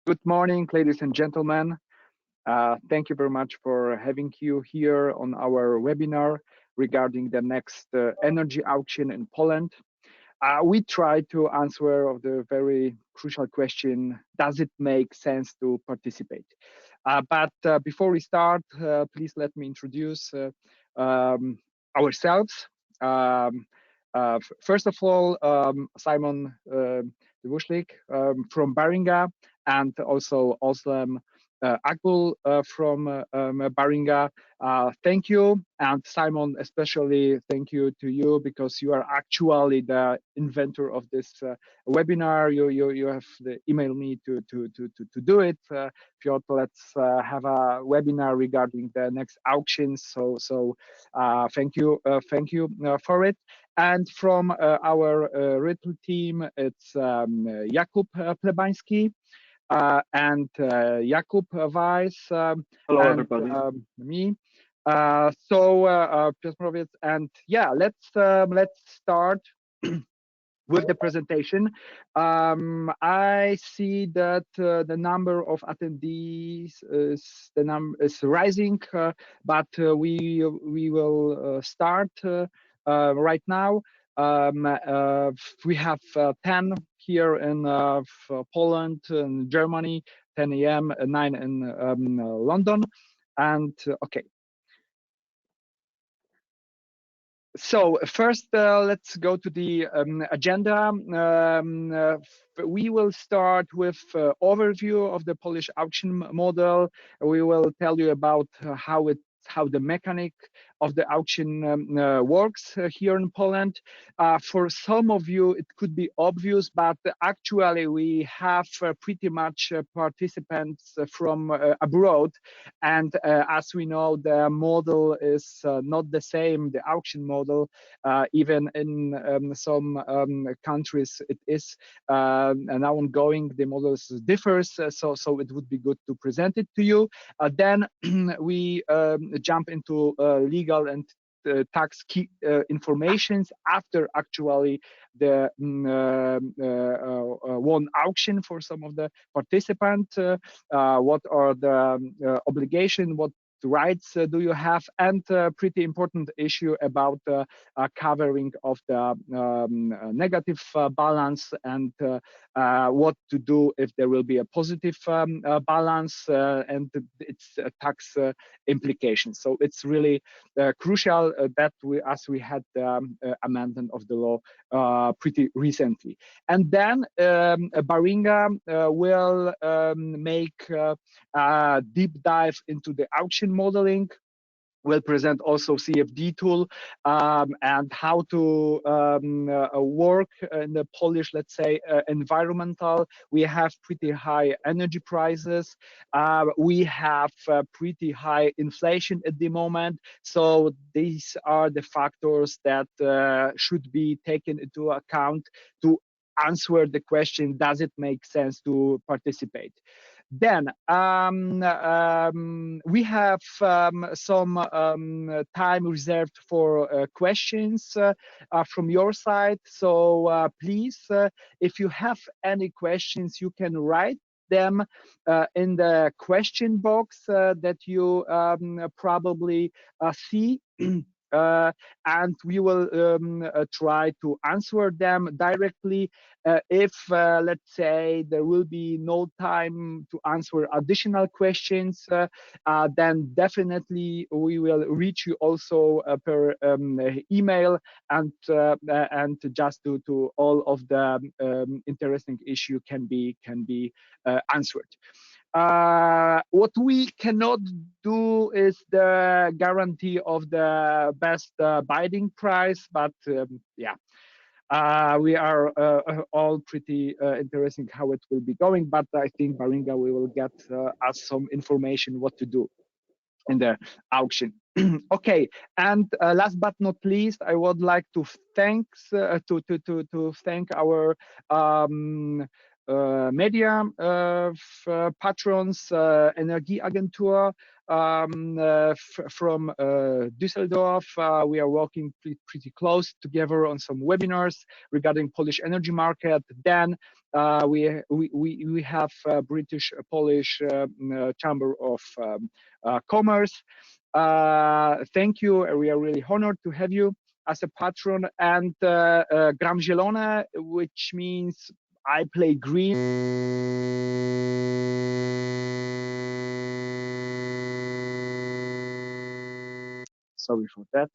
Good morning, ladies and gentlemen. Thank you very much for having you here on our webinar regarding the next energy auction in Poland. We try to answer of the very crucial question, does it make sense to participate? But before we start, please let me introduce ourselves. First of all, Simon Wuszlik from Baringa, and also Özlem Akbul from Baringa. Thank you, and Simon, especially thank you to you because you are actually the inventor of this webinar. You have emailed me to do it. Piotr, let's have a webinar regarding the next auctions. So thank you for it. And from our Rödl team, it's Jakub Plebański and Jakub Weiss. Hello, and, everybody. Me. Piotrowiec, and yeah, let's start with the presentation. I see that the number of attendees is rising, but we will start right now. We have 10 here in Poland and Germany, 10 a.m., 9 in London, and okay. So first, let's go to the agenda. We will start with overview of the Polish auction model. We will tell you about how the mechanic of the auction works here in Poland. For some of you, it could be obvious, but actually we have pretty much participants from abroad. And as we know, the model is not the same, the auction model, even in some countries it is now ongoing, the model differs, so it would be good to present it to you. Then we jump into legal and tax key informations after actually the one auction for some of the participants. What are the obligation? What rights do you have? And pretty important issue about covering of the negative balance and what to do if there will be a positive balance and its tax implications. So it's really crucial that we had the amendment of the law pretty recently. And then Baringa will make a deep dive into the auction modeling. We'll present also CFD tool and how to work in the Polish, let's say, environmental. We have pretty high energy prices. We have pretty high inflation at the moment. So these are the factors that should be taken into account to answer the question, does it make sense to participate? Then we have some time reserved for questions from your side. So please, if you have any questions, you can write them in the question box that you probably see. And we will try to answer them directly. If, let's say, there will be no time to answer additional questions, then definitely we will reach you also per email and just to all of the interesting issue can be answered. What we cannot do is the guarantee of the best bidding price, but yeah, we are all pretty interested how it will be going. But I think Baringa we will get us some information what to do in the auction. Okay, and last but not least, I would like to thank our media patrons, Energieagentur, from Düsseldorf. We are working pretty close together on some webinars regarding Polish energy market. Then we have British Polish Chamber of Commerce. Thank you. We are really honored to have you as a patron. And Gram Zielone, which means I play green. Sorry for that.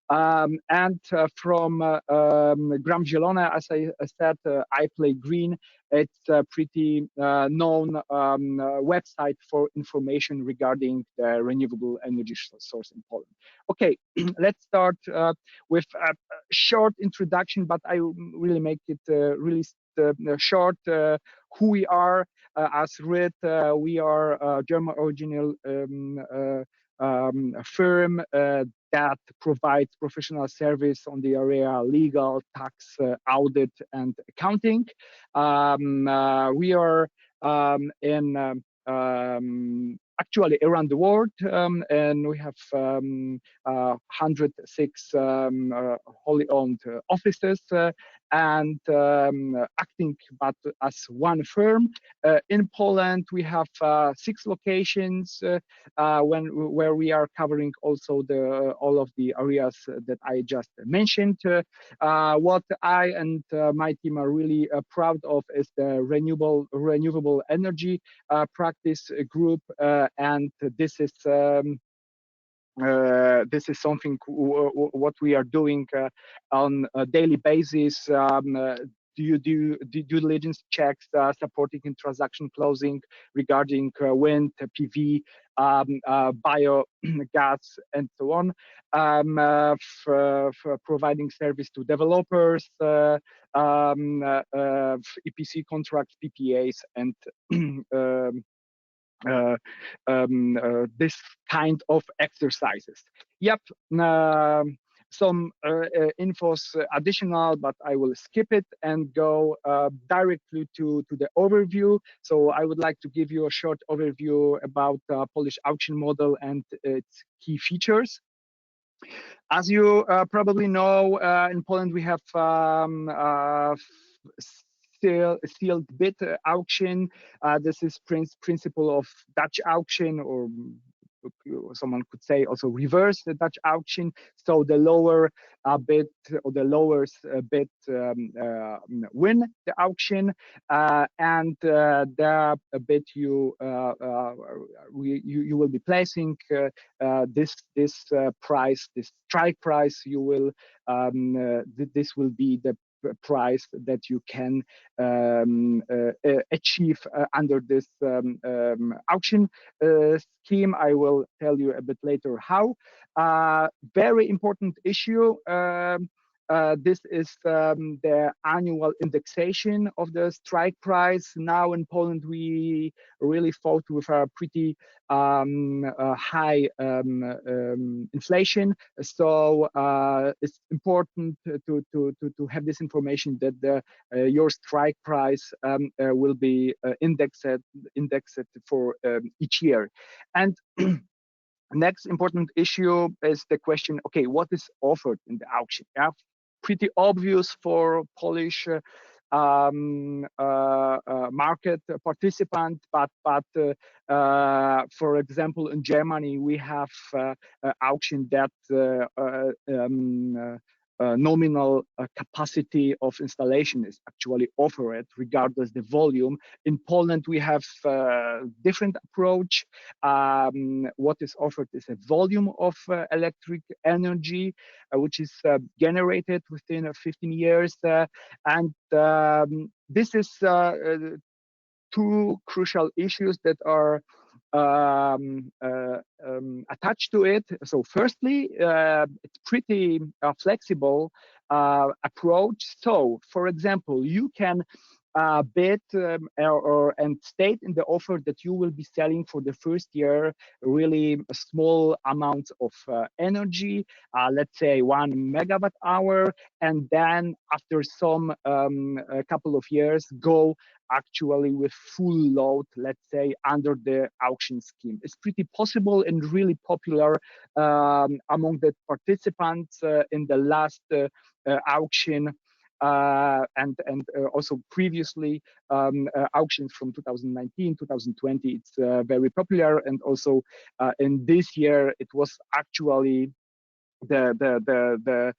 And from Gram Zielone, as I said, I play green. It's a pretty known website for information regarding the renewable energy source in Poland. Okay, let's start with a short introduction, but I really make it really short. Who we are as Rödl, we are a German original firm that provides professional service on the area legal, tax, audit, and accounting. We are in actually around the world, and we have 106 wholly owned offices and acting but as one firm. In Poland, we have 6 locations where we are covering also all of the areas that I just mentioned. What I and my team are really proud of is the renewable energy practice group, and this is something what we are doing on a daily basis. Due diligence checks, supporting in transaction closing regarding wind, PV, biogas, and so on. For providing service to developers, EPC contracts, PPAs, and this kind of exercises. Yep, some infos additional, but I will skip it and go directly to the overview. So I would like to give you a short overview about the Polish auction model and its key features. As you probably know, in Poland we have sealed bid auction. This is principle of Dutch auction, or someone could say also reverse the Dutch auction. So the lower bid or the lowest bid win the auction, and the bid you will be placing this price, this strike price. You will this will be the price that you can achieve under this auction scheme. I will tell you a bit later how. Very important issue. This is the annual indexation of the strike price. Now in Poland, we really fought with a pretty high inflation. So it's important to have this information that your strike price will be indexed for each year. And next important issue is the question, okay, what is offered in the auction? Yeah, pretty obvious for Polish market participant, but for example, in Germany, we have auction that nominal capacity of installation is actually offered regardless the volume. In Poland, we have different approach. What is offered is a volume of electric energy, which is generated within 15 years. And this is two crucial issues that are attached to it. So firstly, it's pretty flexible approach. So for example, you can bid and state in the offer that you will be selling for the first year really a small amount of energy, let's say 1 megawatt hour, and then after some a couple of years go actually with full load, let's say, under the auction scheme. It's pretty possible and really popular among the participants in the last auction. And also previously auctions from 2019, 2020, it's very popular. And also in this year, it was actually the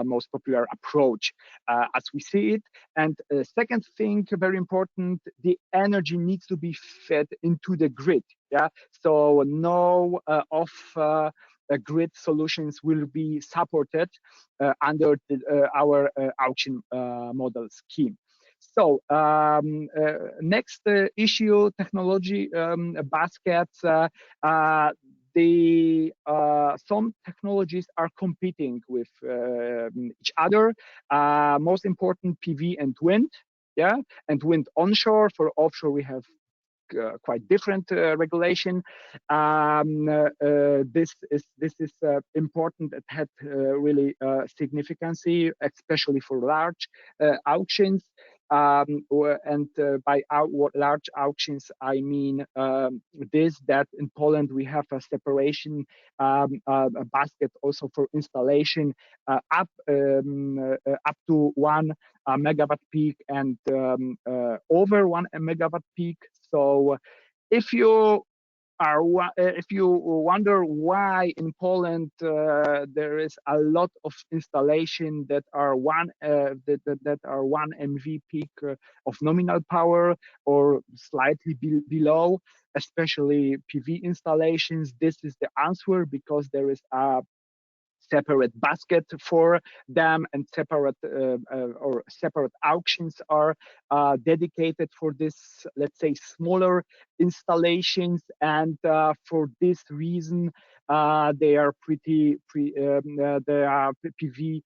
most popular approach as we see it. And second thing, very important, the energy needs to be fed into the grid. Yeah, so no off grid solutions will be supported under our auction model scheme. So next issue, technology baskets. Some technologies are competing with each other. Most important, PV and wind. Yeah, and wind onshore. For offshore, we have quite different regulation. This is important. It had really significance, especially for large auctions. And by large auctions, I mean that in Poland we have a separation a basket also for installation up to 1 megawatt peak and over 1 megawatt peak. So if you wonder why in Poland there is a lot of installation that are one MV peak of nominal power or slightly below, especially PV installations, this is the answer, because there is a separate basket for them, and separate auctions are dedicated for this, let's say, smaller installations. And for this reason, they are the PV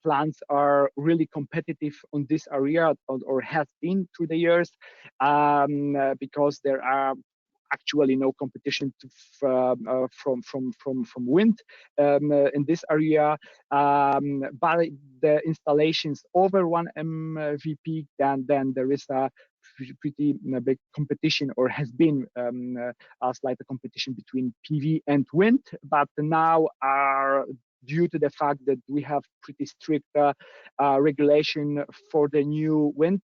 plants are really competitive on this area, or has been through the years, because there are actually no competition from wind in this area. But the installations over 1 MVP, then there is a pretty big competition, or has been a slight competition between PV and wind. But now due to the fact that we have pretty strict regulation for the new wind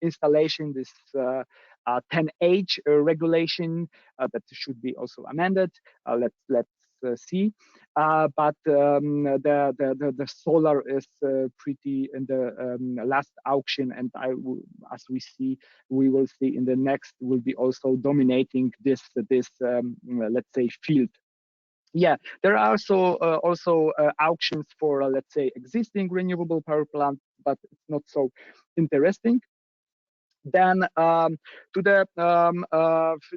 installation, this 10H regulation that should be also amended. Let's see. But the solar is pretty in the last auction, and as we will see in the next, will be also dominating this let's say field. Yeah, there are also auctions for let's say existing renewable power plant, but it's not so interesting. Then to the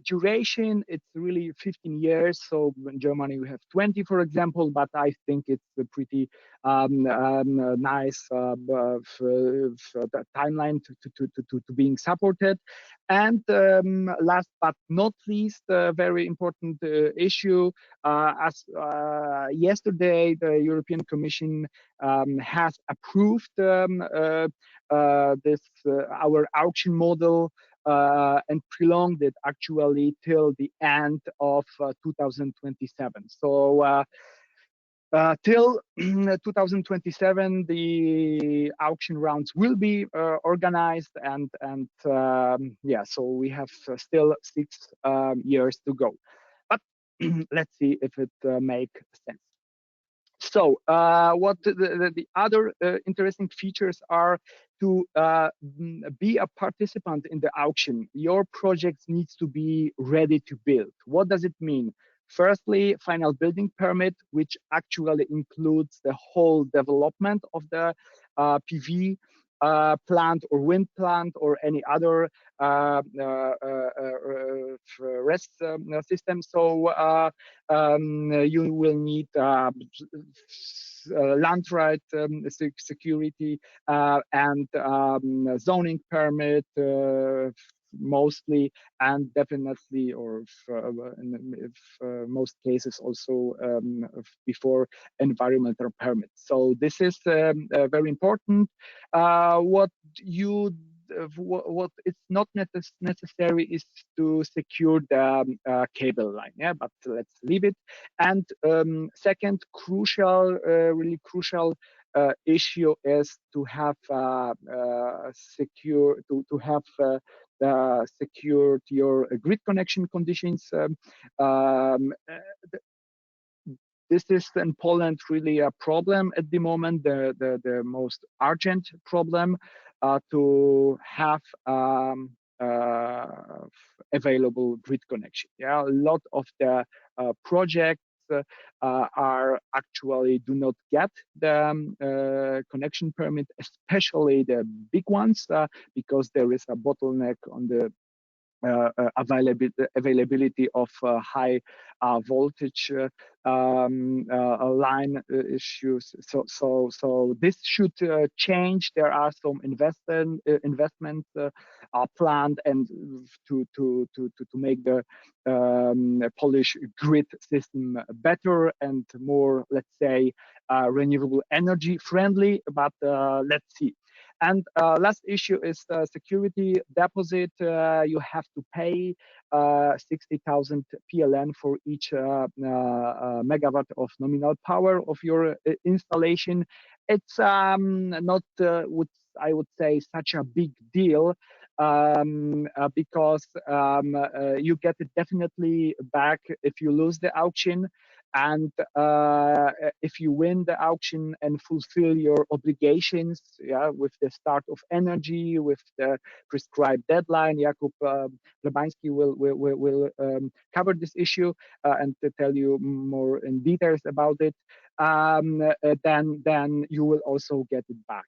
duration, it's really 15 years. So in Germany we have 20, for example, but I think it's a pretty nice timeline to being supported. And last but not least, a very important issue, as yesterday the European Commission has approved our auction model and prolonged it actually till the end of 2027. So till 2027, the auction rounds will be organized, and yeah, so we have still 6 years to go. But let's see if it makes sense. So what the other interesting features are to be a participant in the auction. Your project needs to be ready to build. What does it mean? Firstly, final building permit, which actually includes the whole development of the PV plant or wind plant or any other REST system. So you will need land right security and zoning permit mostly, and definitely, or if most cases also before environmental permits. So this is very important. What you what it's not necessary is to secure the cable line. Yeah, but let's leave it. And second crucial, really crucial issue is to have secured your grid connection conditions. This is in Poland really a problem at the moment, the most urgent problem to have available grid connection. Yeah, a lot of the projects are actually do not get the connection permit, especially the big ones, because there is a bottleneck on the availability of high voltage line issues. So this should change. There are some investment planned and to make the Polish grid system better and more, let's say, renewable energy friendly. But let's see. And last issue is security deposit. You have to pay 60,000 PLN for each megawatt of nominal power of your installation. It's not, I would say, such a big deal because you get it definitely back if you lose the auction. And if you win the auction and fulfill your obligations, yeah, with the start of energy, with the prescribed deadline, Jakub Lebański will cover this issue and to tell you more in details about it. Then you will also get it back.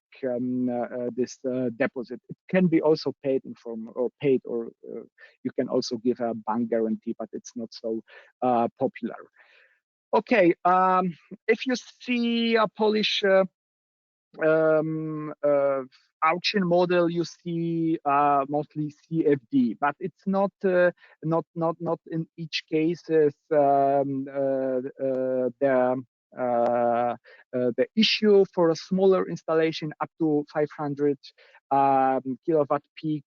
This deposit. It can be also paid in form or paid, or you can also give a bank guarantee, but it's not so popular. Okay, if you see a Polish auction model, you see mostly CFD, but it's not in each case the issue for a smaller installation up to 500 kilowatt peak.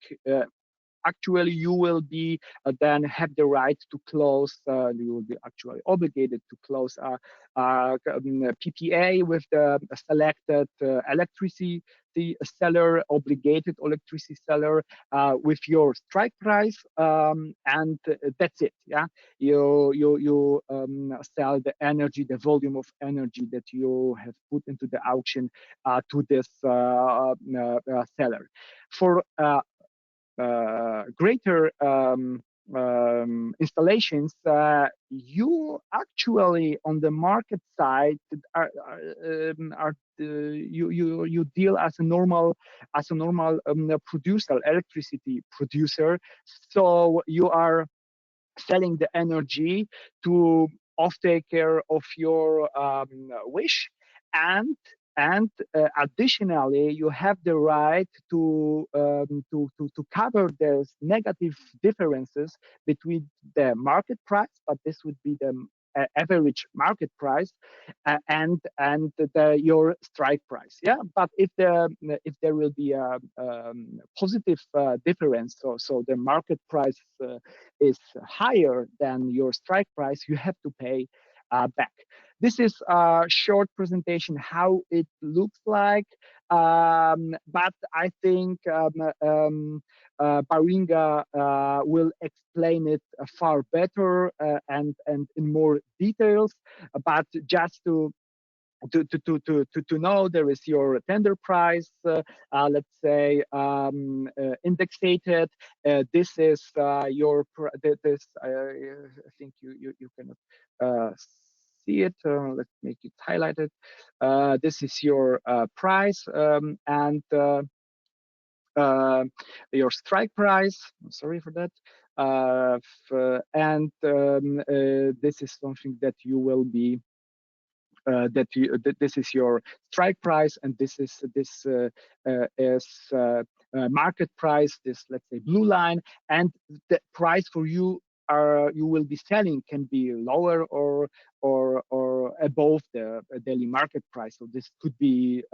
Actually, you will be then have the right to close. You will be actually obligated to close a PPA with the selected electricity seller, obligated electricity seller, with your strike price, and that's it. Yeah, you sell the energy, the volume of energy that you have put into the auction to this seller. For greater installations, you actually on the market side you deal as a normal producer, electricity producer. So you are selling the energy to off-taker of your wish, and additionally, you have the right to cover the negative differences between the market price, but this would be the average market price, and your strike price. Yeah, but if there will be a positive difference, so the market price is higher than your strike price, you have to pay back. This is a short presentation how it looks like, but I think Baringa will explain it far better and in more details. But just to know, there is your tender price, let's say indexated. This is your this. I think you cannot see it. Let's make it highlighted. This is your price and your strike price. Sorry for that. And this is something that you will be. This is your strike price, and this is market price. This, let's say, blue line, and the price for you you will be selling can be lower or above the daily market price. So this could be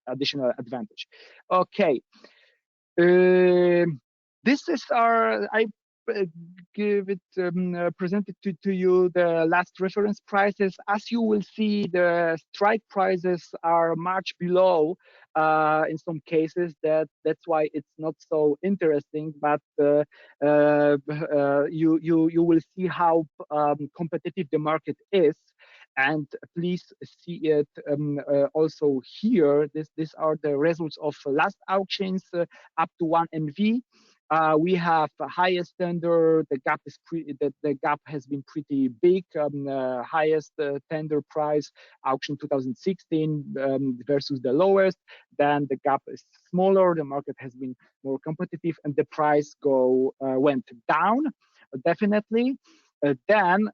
additional advantage. Okay. This is our, I give it, presented to you the last reference prices. As you will see, the strike prices are much below in some cases. That's why it's not so interesting, but you will see how competitive the market is. And please see it also here. These are the results of last auctions up to 1 MV. We have a highest tender. The gap is the gap has been pretty big. Highest tender price auction 2016 versus the lowest. Then the gap is smaller. The market has been more competitive, and the price went down definitely. Then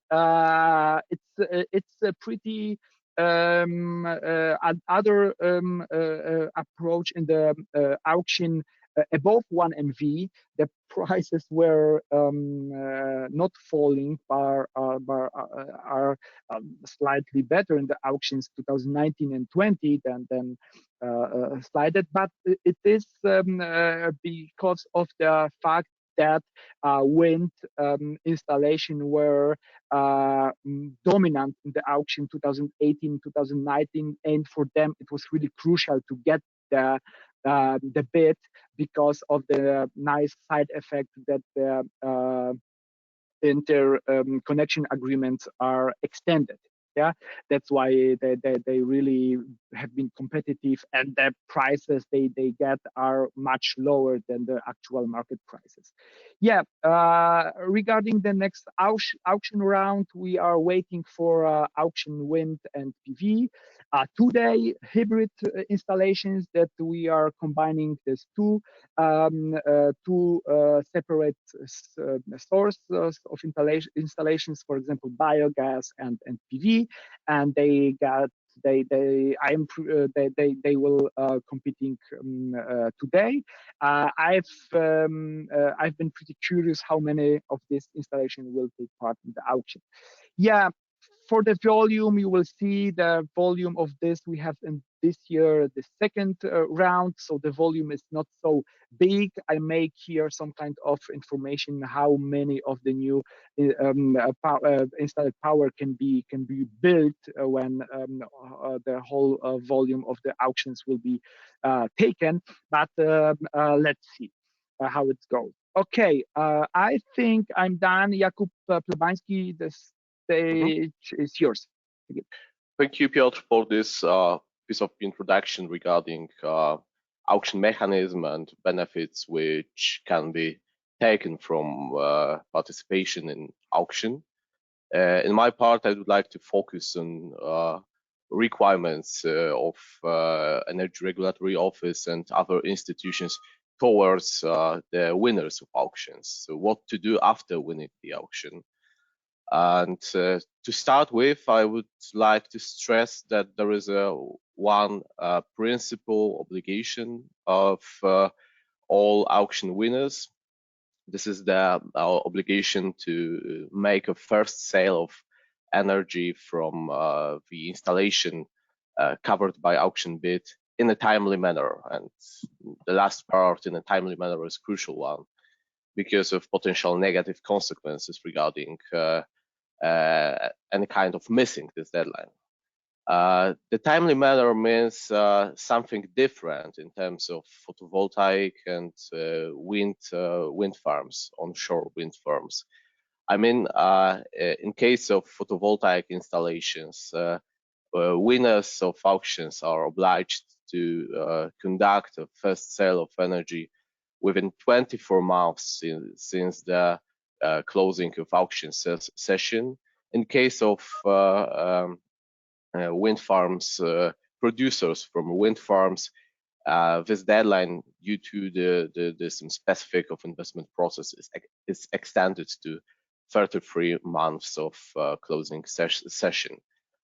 it's a pretty other approach in the auction above 1 MV. The prices were not falling, but are slightly better in the auctions 2019 and 20 than slided. But it is because of the fact that wind installation were dominant in the auction 2018, 2019, and for them it was really crucial to get the bid because of the nice side effect that the interconnection agreements are extended. Yeah, that's why they really have been competitive, and the prices they get are much lower than the actual market prices. Yeah, regarding the next auction round, we are waiting for auction wind and PV. Today, hybrid installations that we are combining these two separate sources of installations, for example, biogas and PV, and they will competing today. I've been pretty curious how many of this installation will take part in the auction. Yeah, for the volume, you will see the volume of this we have in this year, the second round, so the volume is not so big. I make here some kind of information how many of the new installed power can be built when the whole volume of the auctions will be taken. But let's see how it goes. Okay, I think I'm done. Jakub Plebański, the stage is yours. Thank you, Piotr, for this piece of introduction regarding auction mechanism and benefits which can be taken from participation in auction. In my part, I would like to focus on requirements of Energy Regulatory Office and other institutions towards the winners of auctions. So what to do after winning the auction. And to start with, I would like to stress that there is one principal obligation of all auction winners. This is the obligation to make a first sale of energy from the installation covered by auction bid in a timely manner. And the last part, in a timely manner, is a crucial one because of potential negative consequences regarding any kind of missing this deadline. The timely manner means something different in terms of photovoltaic and wind farms, onshore wind farms. I mean, in case of photovoltaic installations, winners of auctions are obliged to conduct a first sale of energy within 24 months since the closing of auction session. In case of wind farms, producers from wind farms, this deadline, due to the specific of investment process, is extended to 33 months of closing session.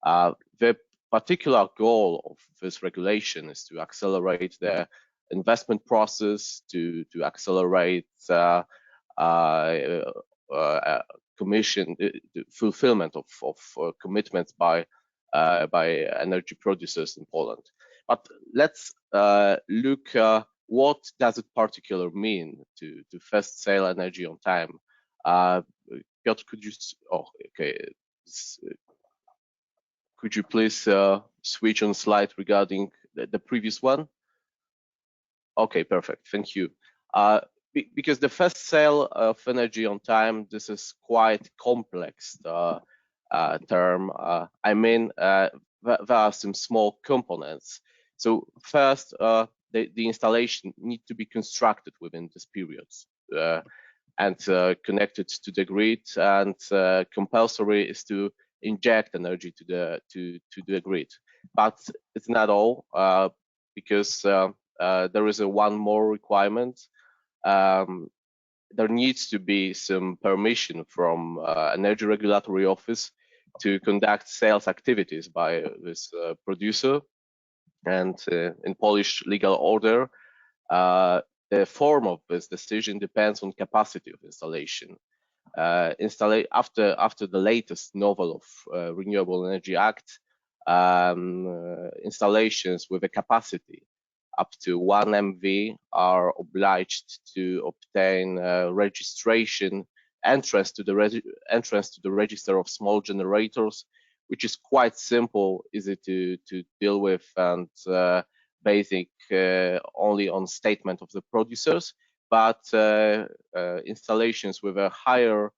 The particular goal of this regulation is to accelerate the investment process, to accelerate fulfillment of commitments by energy producers in Poland. But let's look what does it particularly mean to first sell energy on time? Piotr, could you? Oh, okay. Could you please switch on slide regarding the previous one? Okay, perfect. Thank you. Because the first sale of energy on time, this is quite complex term. I mean, there are some small components. So first, the installation need to be constructed within this period and connected to the grid, and compulsory is to inject energy to the grid. But it's not all, because there is one more requirement. There needs to be some permission from Energy Regulatory Office to conduct sales activities by this producer. And in Polish legal order, the form of this decision depends on capacity of installation. After the latest novel of Renewable Energy Act, installations with a capacity up to 1 MV are obliged to obtain registration, entrance to the register of small generators, which is quite simple, easy to deal with, and basic only on statement of the producers. But installations with a higher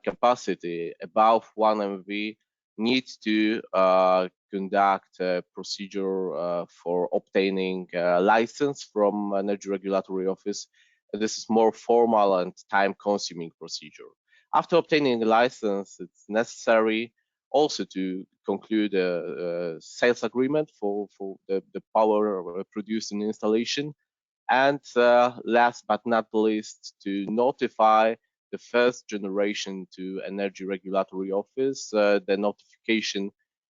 capacity above 1 MV need to conduct a procedure for obtaining a license from Energy Regulatory Office. This is more formal and time-consuming procedure. After obtaining a license, it's necessary also to conclude a sales agreement for the power produced in installation. And last but not least, to notify the first generation to Energy Regulatory Office. The notification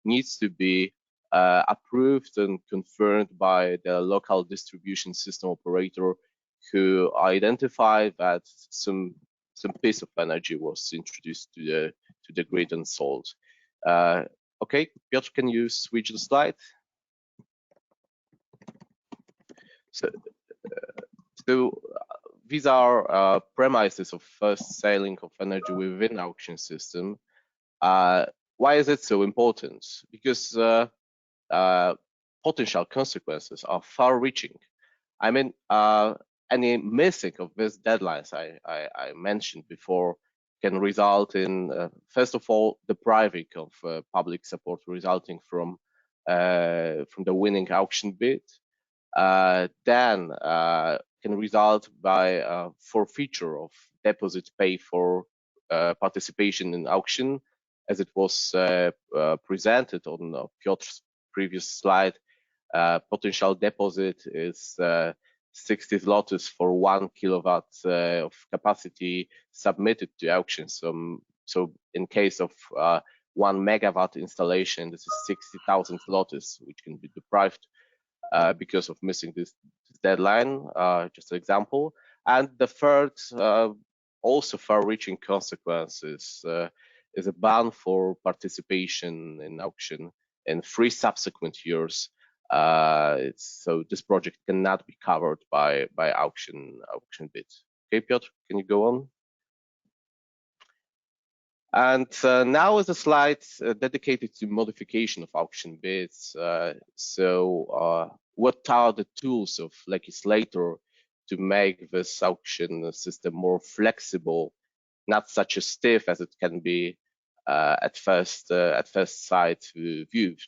needs to be approved and confirmed by the local distribution system operator, who identified that some piece of energy was introduced to the grid and sold. Okay, Piotr, can you switch the slide? So these are premises of first selling of energy within auction system. Why is it so important? Because potential consequences are far-reaching. I mean, any missing of these deadlines I mentioned before can result in, first of all, depriving of public support resulting from the winning auction bid. Then can result by forfeiture of deposit paid for participation in auction, as it was presented on Piotr's previous slide. Potential deposit is 60 zlotys for 1 kilowatt of capacity submitted to auction. So in case of 1 megawatt installation, this is 60,000 zlotys, which can be deprived because of missing this deadline, just an example. And the third, also far-reaching consequences, is a ban for participation in auction in 3 subsequent years. So this project cannot be covered by auction bids. Okay, Piotr, can you go on? And now is a slide dedicated to modification of auction bids. What are the tools of legislator to make this auction system more flexible, not such as stiff as it can be at first sight viewed?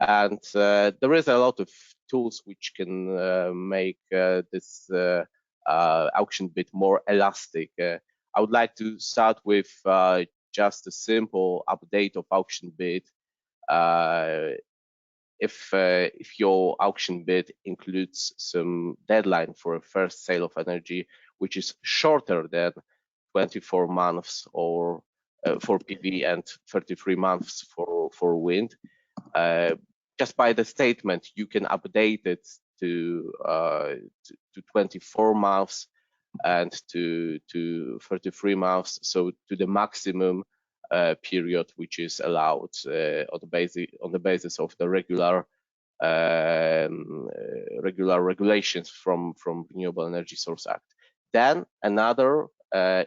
And there is a lot of tools which can make this auction bid more elastic. I would like to start with just a simple update of auction bid. If your auction bid includes some deadline for a first sale of energy, which is shorter than 24 months or for PV and 33 months for wind, just by the statement, you can update it to 24 months and to 33 months, so to the maximum period which is allowed on the basis of the regular regular regulations from Renewable Energy Source Act. Then another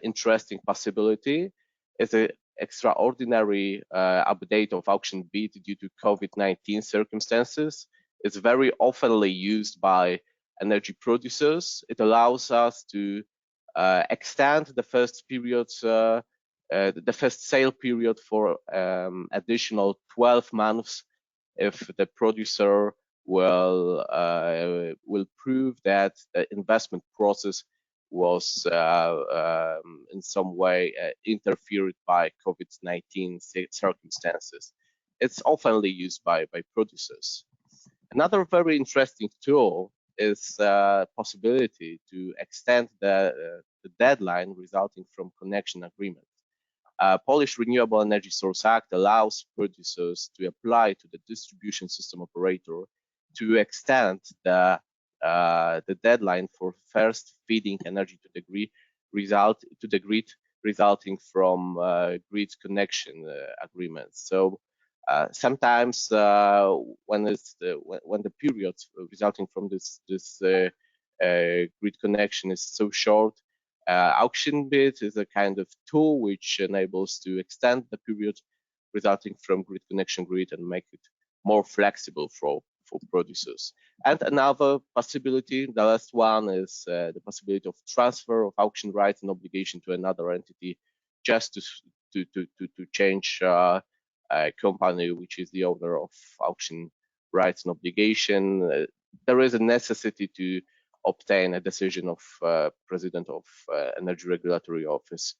interesting possibility is an extraordinary update of auction bid due to COVID-19 circumstances. It's very oftenly used by energy producers. It allows us to extend the first period, the first sale period for additional 12 months if the producer will prove that the investment process was in some way interfered by COVID-19 circumstances. It's oftenly used by producers. Another very interesting tool is possibility to extend the deadline resulting from connection agreement. Polish Renewable Energy Source Act allows producers to apply to the distribution system operator to extend the deadline for first feeding energy to the grid resulting from grid connection agreements. So sometimes when the period resulting from this grid connection is so short, auction bid is a kind of tool which enables to extend the period resulting from grid connection and make it more flexible for producers. And another possibility, the last one, is the possibility of transfer of auction rights and obligation to another entity, just to change a company which is the owner of auction rights and obligation. There is a necessity to obtain a decision of President of Energy Regulatory Office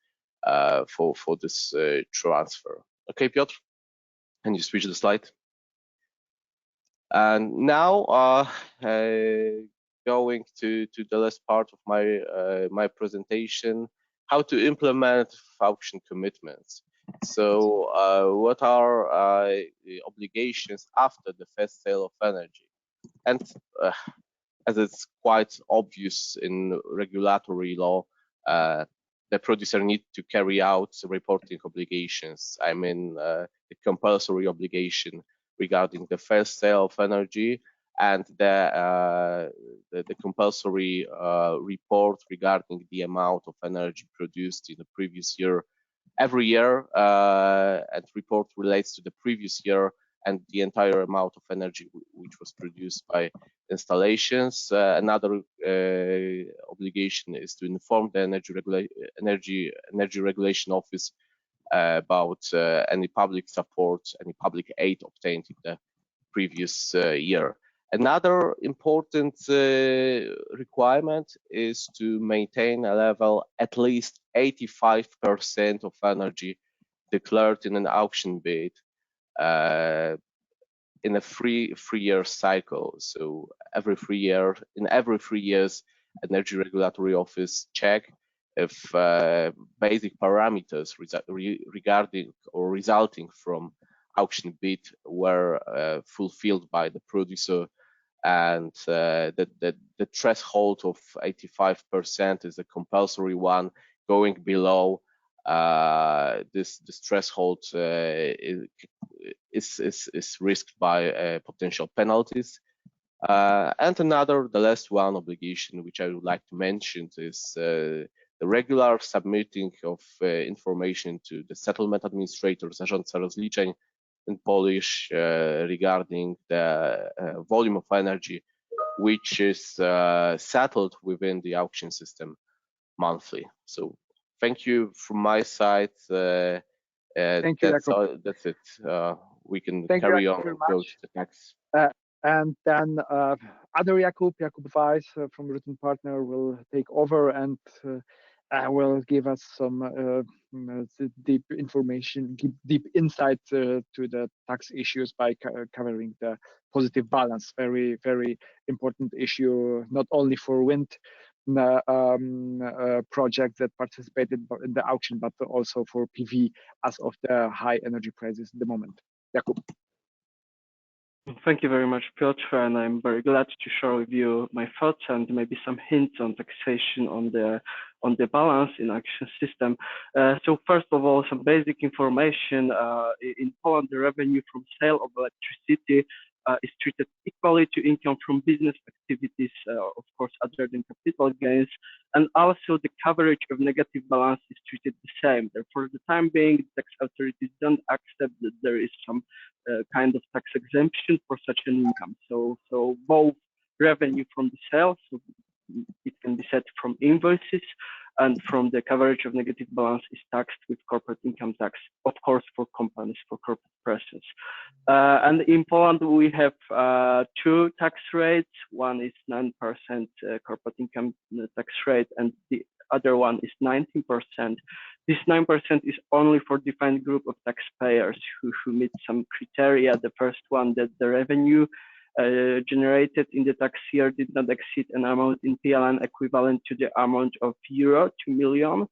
for this transfer. Okay, Piotr, can you switch the slide? And now going to the last part of my presentation, how to implement auction commitments. So what are the obligations after the first sale of energy? And as it's quite obvious in regulatory law, the producer needs to carry out reporting obligations. I mean, the compulsory obligation regarding the first sale of energy and the compulsory report regarding the amount of energy produced in the previous year every year, and report relates to the previous year and the entire amount of energy which was produced by installations. Another obligation is to inform the Energy Regulation Office about any public support, any public aid obtained in the previous year. Another important requirement is to maintain a level at least 85% of energy declared in an auction bid in a three-year cycle. So every 3 years, in every 3 years, Energy Regulatory Office check if basic parameters regarding or resulting from auction bid were fulfilled by the producer, and the threshold of 85% is a compulsory one. Going below this threshold is risked by potential penalties. And the last one obligation which I would like to mention is the regular submitting of information to the settlement administrator, zarządca rozliczeń in Polish, regarding the volume of energy which is settled within the auction system monthly. So thank you from my side. Thank you, that's it. We can Thank carry you on very and go much. to the next. And then other Jakub Weiss from Rödl Partner will take over and will give us some deep information, deep insight to the tax issues by covering the positive balance. Very, very important issue, not only for wind projects that participated in the auction, but also for PV as of the high energy prices at the moment. Jakub. Thank you very much, Piotr, and I'm very glad to share with you my thoughts and maybe some hints on taxation on the balance in auction system. So first of all, some basic information. In Poland, the revenue from sale of electricity is treated equally to income from business activities, of course, other than capital gains. And also the coverage of negative balance is treated the same. Therefore, for the time being, tax authorities don't accept that there is some kind of tax exemption for such an income. So both revenue from the sales, so it can be set from invoices, and from the coverage of negative balance is taxed with corporate income tax, of course, for companies, for corporate persons. And in Poland, we have two tax rates. One is 9% corporate income tax rate, and the other one is 19%. This 9% is only for defined group of taxpayers who meet some criteria. The first one, that the revenue generated in the tax year did not exceed an amount in PLN equivalent to the amount of euro 2 million.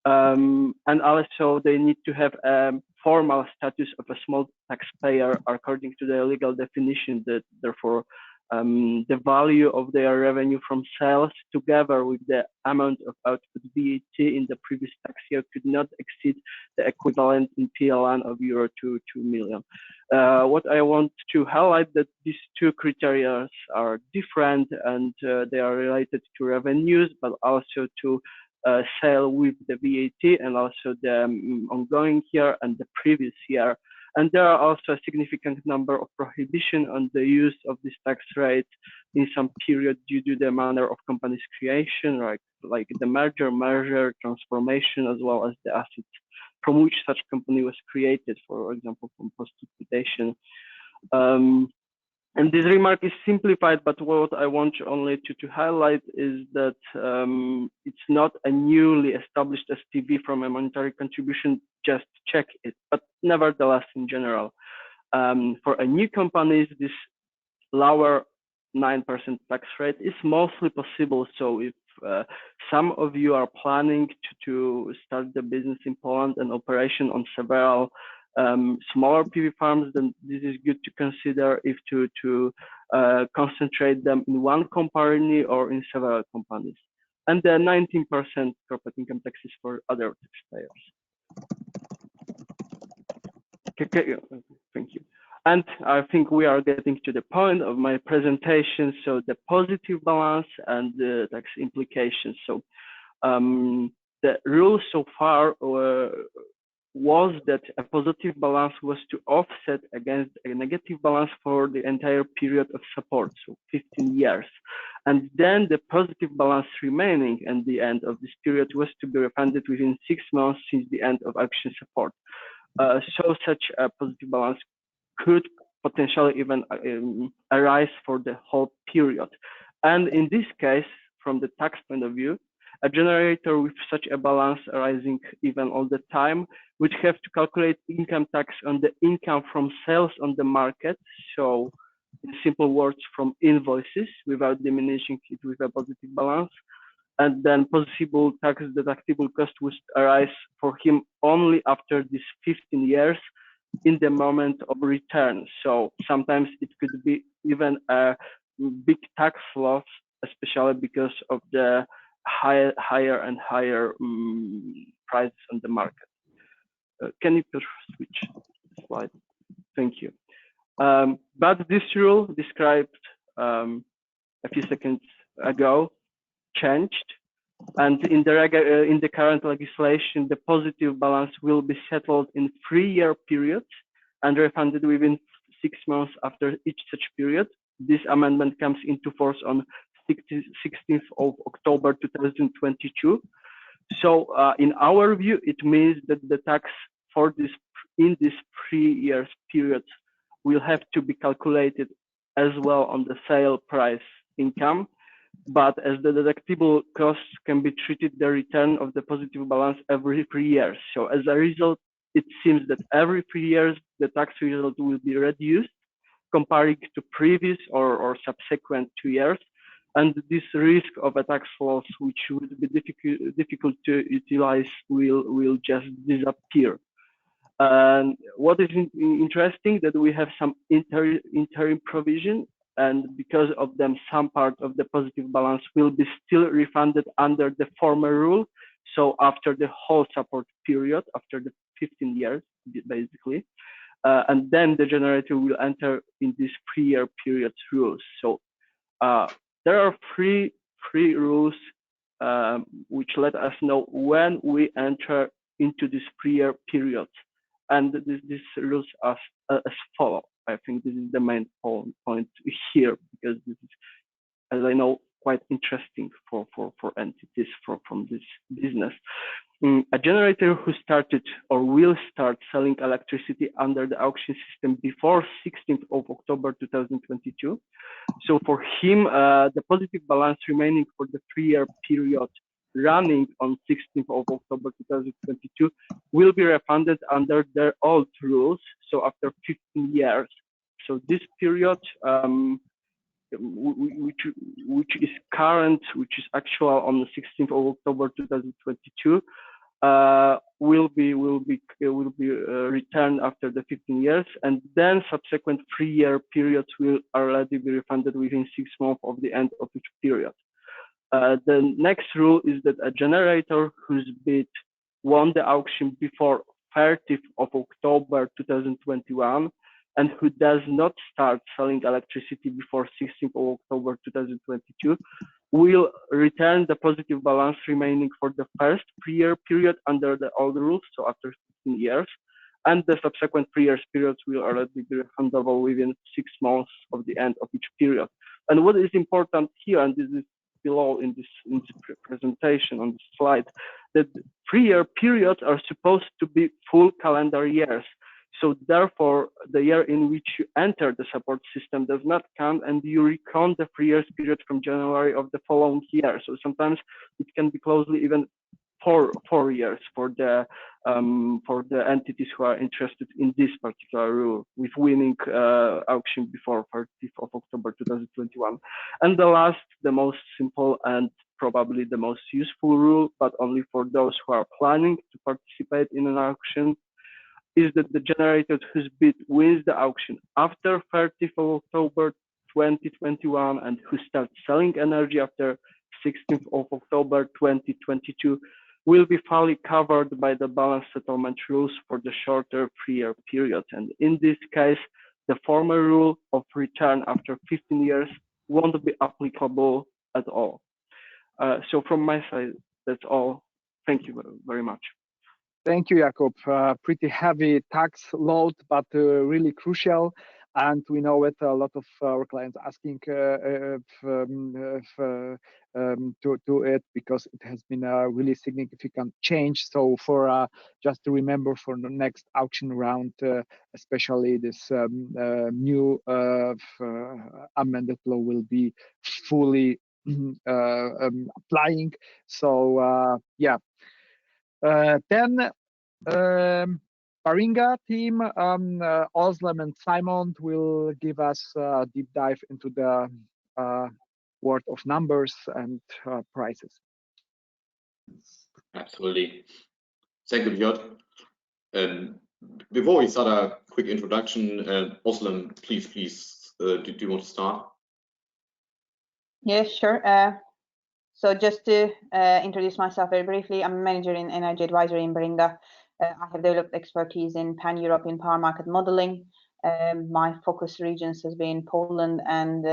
And also they need to have a formal status of a small taxpayer according to the legal definition, that therefore the value of their revenue from sales together with the amount of output VAT in the previous tax year could not exceed the equivalent in PLN of euro 2 million. What I want to highlight that these two criteria are different, and they are related to revenues, but also to sale with the VAT, and also the ongoing year and the previous year. And there are also a significant number of prohibition on the use of this tax rate in some period due to the manner of company's creation, right? Like the merger, transformation, as well as the assets from which such company was created, for example, from post-liquidation. And this remark is simplified, but what I want only to highlight is that it's not a newly established SPV from a monetary contribution, just check it. But nevertheless, in general, for a new companies, this lower 9% tax rate is mostly possible. So if some of you are planning to start the business in Poland and operation on several smaller PV farms, then this is good to consider if to concentrate them in one company or in several companies. And the 19% corporate income tax is for other taxpayers. Okay, thank you. And I think we are getting to the point of my presentation. So the positive balance and the tax implications. So the rule so far was that a positive balance was to offset against a negative balance for the entire period of support, so 15 years. And then the positive balance remaining at the end of this period was to be refunded within 6 months since the end of action support. So such a positive balance could potentially even arise for the whole period. And in this case, from the tax point of view, a generator with such a balance arising even all the time would have to calculate income tax on the income from sales on the market. So in simple words, from invoices without diminishing it with a positive balance. And then possible tax deductible cost would arise for him only after these 15 years in the moment of return. So sometimes it could be even a big tax loss, especially because of the higher and higher prices on the market. Can you please switch the slide? Thank you. But this rule described a few seconds ago changed, and in the current legislation, the positive balance will be settled in 3-year periods and refunded within 6 months after each such period. This amendment comes into force on 16th of October 2022. So in our view, it means that the tax for this in this 3 years period will have to be calculated as well on the sale price income, but as the deductible costs can be treated the return of the positive balance every 3 years. So as a result, it seems that every 3 years the tax result will be reduced comparing to previous or subsequent 2 years. And this risk of a tax loss, which would be difficult to utilize, will just disappear. And what is interesting that we have some interim provision, and because of them, some part of the positive balance will be still refunded under the former rule. So after the whole support period, after the 15 years, basically. and then the generator will enter in this pre-year period rules. So there are three rules which let us know when we enter into this pre-year period, and these rules as follow. I think this is the main point here, because this is, as I know, quite interesting for entities from this business. A generator who started or will start selling electricity under the auction system before 16th of October 2022. So for him, the positive balance remaining for the 3-year period running on 16th of October 2022 will be refunded under their old rules. So after 15 years. So this period, which is current, which is actual on the 16th of October 2022, will be returned after the 15 years, and then subsequent 3-year periods will already be refunded within 6 months of the end of each period. The next rule is that a generator whose bid won the auction before 30th of October 2021 and who does not start selling electricity before 16th of October 2022 will return the positive balance remaining for the first 3-year period under the old rules, so after 15 years, and the subsequent 3 years periods will already be refundable within 6 months of the end of each period. And what is important here, and this is below in this presentation on this slide, that 3-year periods are supposed to be full calendar years. So therefore, the year in which you enter the support system does not count, and you recount the 3 years period from January of the following year. So sometimes it can be closely even 4 years for the entities who are interested in this particular rule, with winning auction before 30th of October 2021. And the last, the most simple and probably the most useful rule, but only for those who are planning to participate in an auction, is that the generator whose bid wins the auction after 30th of October 2021 and who starts selling energy after 16th of October 2022 will be fully covered by the balance settlement rules for the shorter 3-year period. And in this case, the former rule of return after 15 years won't be applicable at all. So from my side, that's all. Thank you very much. Thank you, Jakub. Pretty heavy tax load, but really crucial. And we know it, a lot of our clients asking to it, because it has been a really significant change. So for just to remember for the next auction round, especially this new amended law will be fully applying. So yeah. Then Baringa team, Özlem and Simon will give us a deep dive into the world of numbers and prices. Absolutely. Thank you, Piotr. Before we start a quick introduction, Özlem, please, do you want to start? Yeah, sure. So just to introduce myself very briefly, I'm a manager in energy advisory in Baringa. I have developed expertise in pan-European power market modeling. My focus regions has been Poland and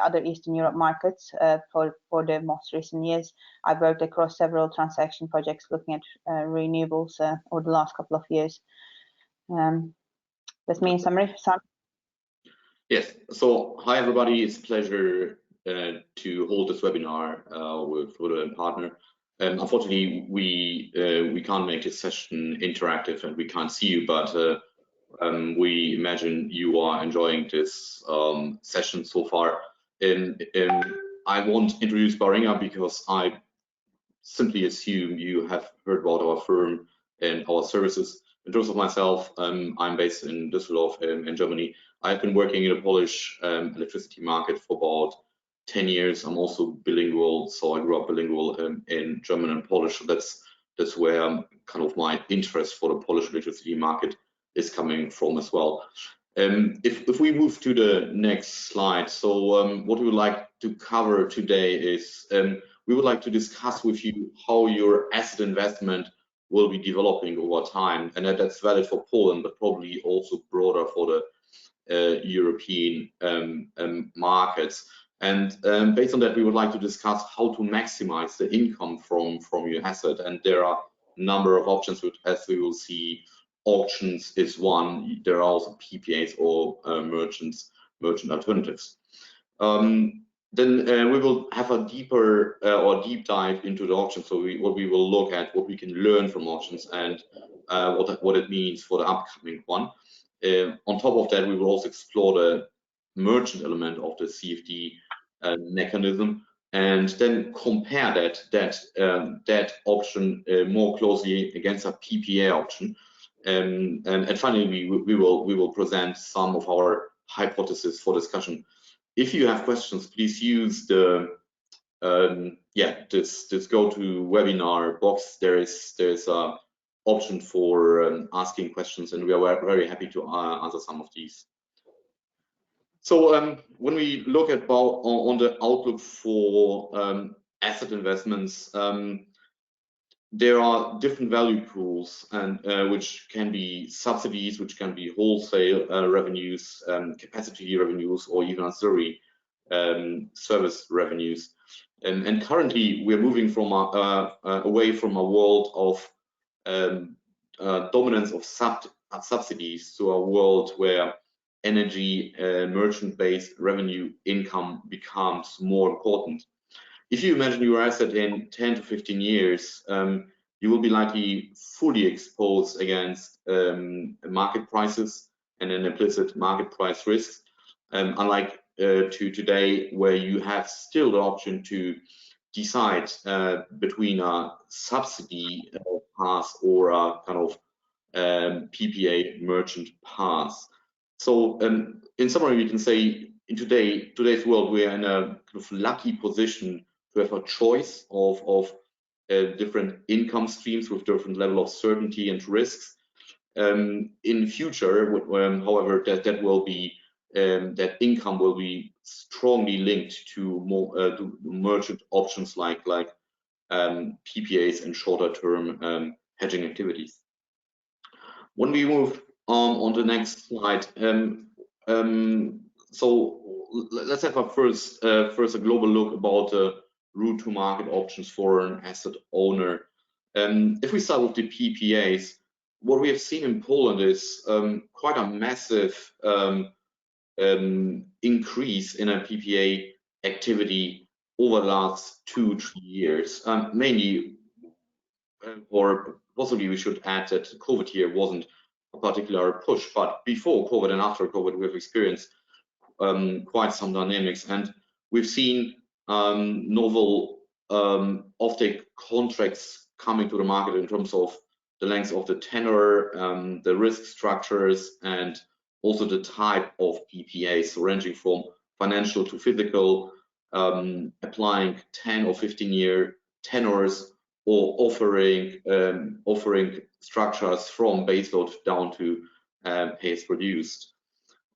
other Eastern Europe markets for the most recent years. I've worked across several transaction projects looking at renewables over the last couple of years. That's me in summary. Sam? Yes. So hi everybody, it's a pleasure to hold this webinar with Rödl Partner. Unfortunately, we can't make this session interactive and we can't see you, but we imagine you are enjoying this session so far. I won't introduce Baringa because I simply assume you have heard about our firm and our services. In terms of myself, I'm based in Düsseldorf in Germany. I've been working in the Polish electricity market for about 10 years. I'm also bilingual, so I grew up bilingual in German and Polish. So that's where kind of my interest for the Polish electricity market is coming from as well. If we move to the next slide, so what we would like to cover today is we would like to discuss with you how your asset investment will be developing over time, and that's valid for Poland, but probably also broader for the European markets. And based on that, we would like to discuss how to maximize the income from your asset. And there are a number of options, which, as we will see, auctions is one. There are also PPAs or merchant alternatives. Then we will have a deeper or deep dive into the auction. So what we will look at, what we can learn from auctions, and what it means for the upcoming one. On top of that, we will also explore the merchant element of the CFD mechanism, and then compare that option more closely against a PPA option. And finally, we will present some of our hypotheses for discussion. If you have questions, please use the this go to webinar box. There's a option for asking questions, and we are very happy to answer some of these. So when we look at on the outlook for asset investments, there are different value pools, and which can be subsidies, which can be wholesale revenues, capacity revenues, or even ancillary service revenues. And currently, we're moving from away from a world of dominance of subsidies to a world where energy merchant-based revenue income becomes more important. If you imagine your asset in 10 to 15 years, you will be likely fully exposed against market prices and an implicit market price risks, unlike to today, where you have still the option to decide between a subsidy path or a kind of PPA merchant path. So in summary, we can say in today's world, we are in a kind of lucky position to have a choice of different income streams with different level of certainty and risks. In future, however, that will be that income will be strongly linked to more to merchant options like PPAs and shorter term hedging activities. When we move on the next slide, so let's have a first a global look about the route to market options for an asset owner. If we start with the PPAs, what we have seen in Poland is quite a massive increase in a PPA activity over the last 2-3 years, mainly, or possibly we should add that COVID here wasn't a particular push, but before COVID and after COVID, we've experienced quite some dynamics, and we've seen novel offtake contracts coming to the market in terms of the length of the tenor, the risk structures, and also the type of PPAs, ranging from financial to physical, applying 10 or 15-year tenors, or offering structures from baseload down to pay as produced.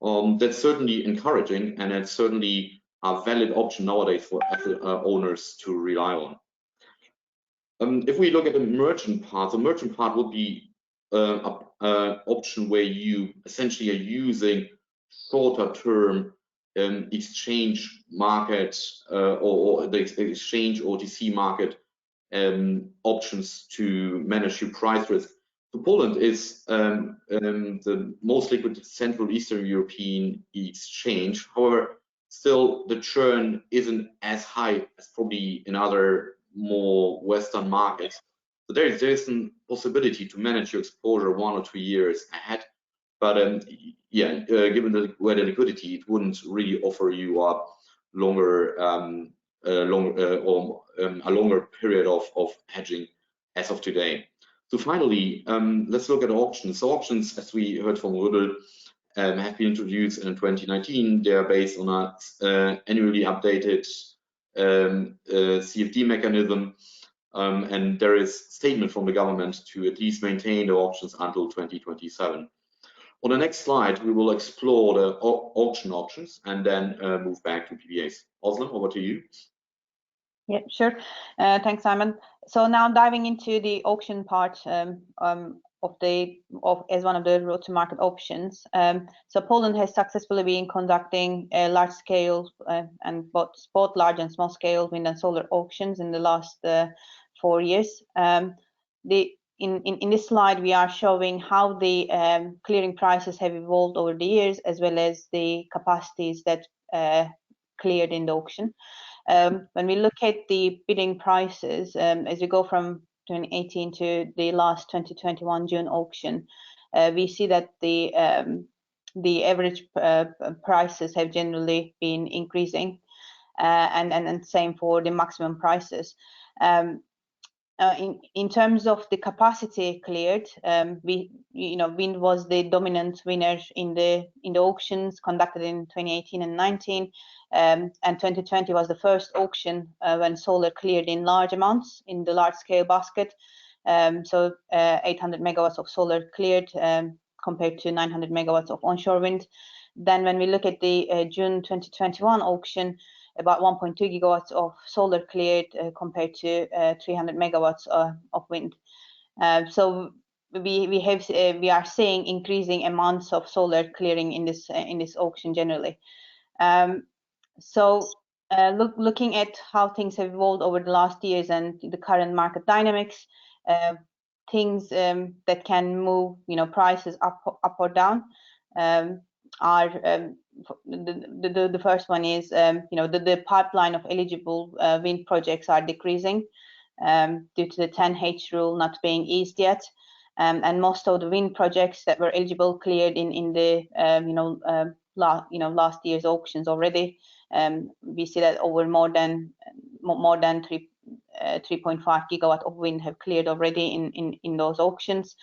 That's certainly encouraging, and it's certainly a valid option nowadays for asset owners to rely on. If we look at the merchant part, the merchant part would be an option where you essentially are using shorter term exchange market or the exchange OTC market options to manage your price risk. So Poland is the most liquid Central Eastern European exchange. However, still the churn isn't as high as probably in other more Western markets. So there is a possibility to manage your exposure 1 or 2 years ahead. But given where the liquidity, it wouldn't really offer you a longer a longer period of hedging as of today. So finally, let's look at auctions. So auctions, as we heard from Rödl, have been introduced in 2019. They are based on a annually updated CFD mechanism, and there is statement from the government to at least maintain the auctions until 2027. On the next slide, we will explore the auction options and then move back to PPAs. Özlem, over to you. Yeah, sure. Thanks, Simon. So now diving into the auction part as one of the road to market options. So Poland has successfully been conducting large scale and both large and small scale wind and solar auctions in the last 4 years. In this slide, we are showing how the clearing prices have evolved over the years, as well as the capacities that cleared in the auction. When we look at the bidding prices, as we go from 2018 to the last 2021 June auction, we see that the average prices have generally been increasing, and same for the maximum prices. In terms of the capacity cleared, wind was the dominant winner in the auctions conducted in 2018 and 19, and 2020 was the first auction when solar cleared in large amounts in the large scale basket. So 800 megawatts of solar cleared compared to 900 megawatts of onshore wind. Then when we look at the June 2021 auction, about 1.2 gigawatts of solar cleared compared to 300 megawatts of wind. So we are seeing increasing amounts of solar clearing in this auction generally. Looking at how things have evolved over the last years and the current market dynamics, things that can move prices up or down are the first one is the pipeline of eligible wind projects are decreasing due to the 10H rule not being eased yet, and most of the wind projects that were eligible cleared in the last year's auctions already. We see that over more than 3.5 gigawatt of wind have cleared already in those auctions.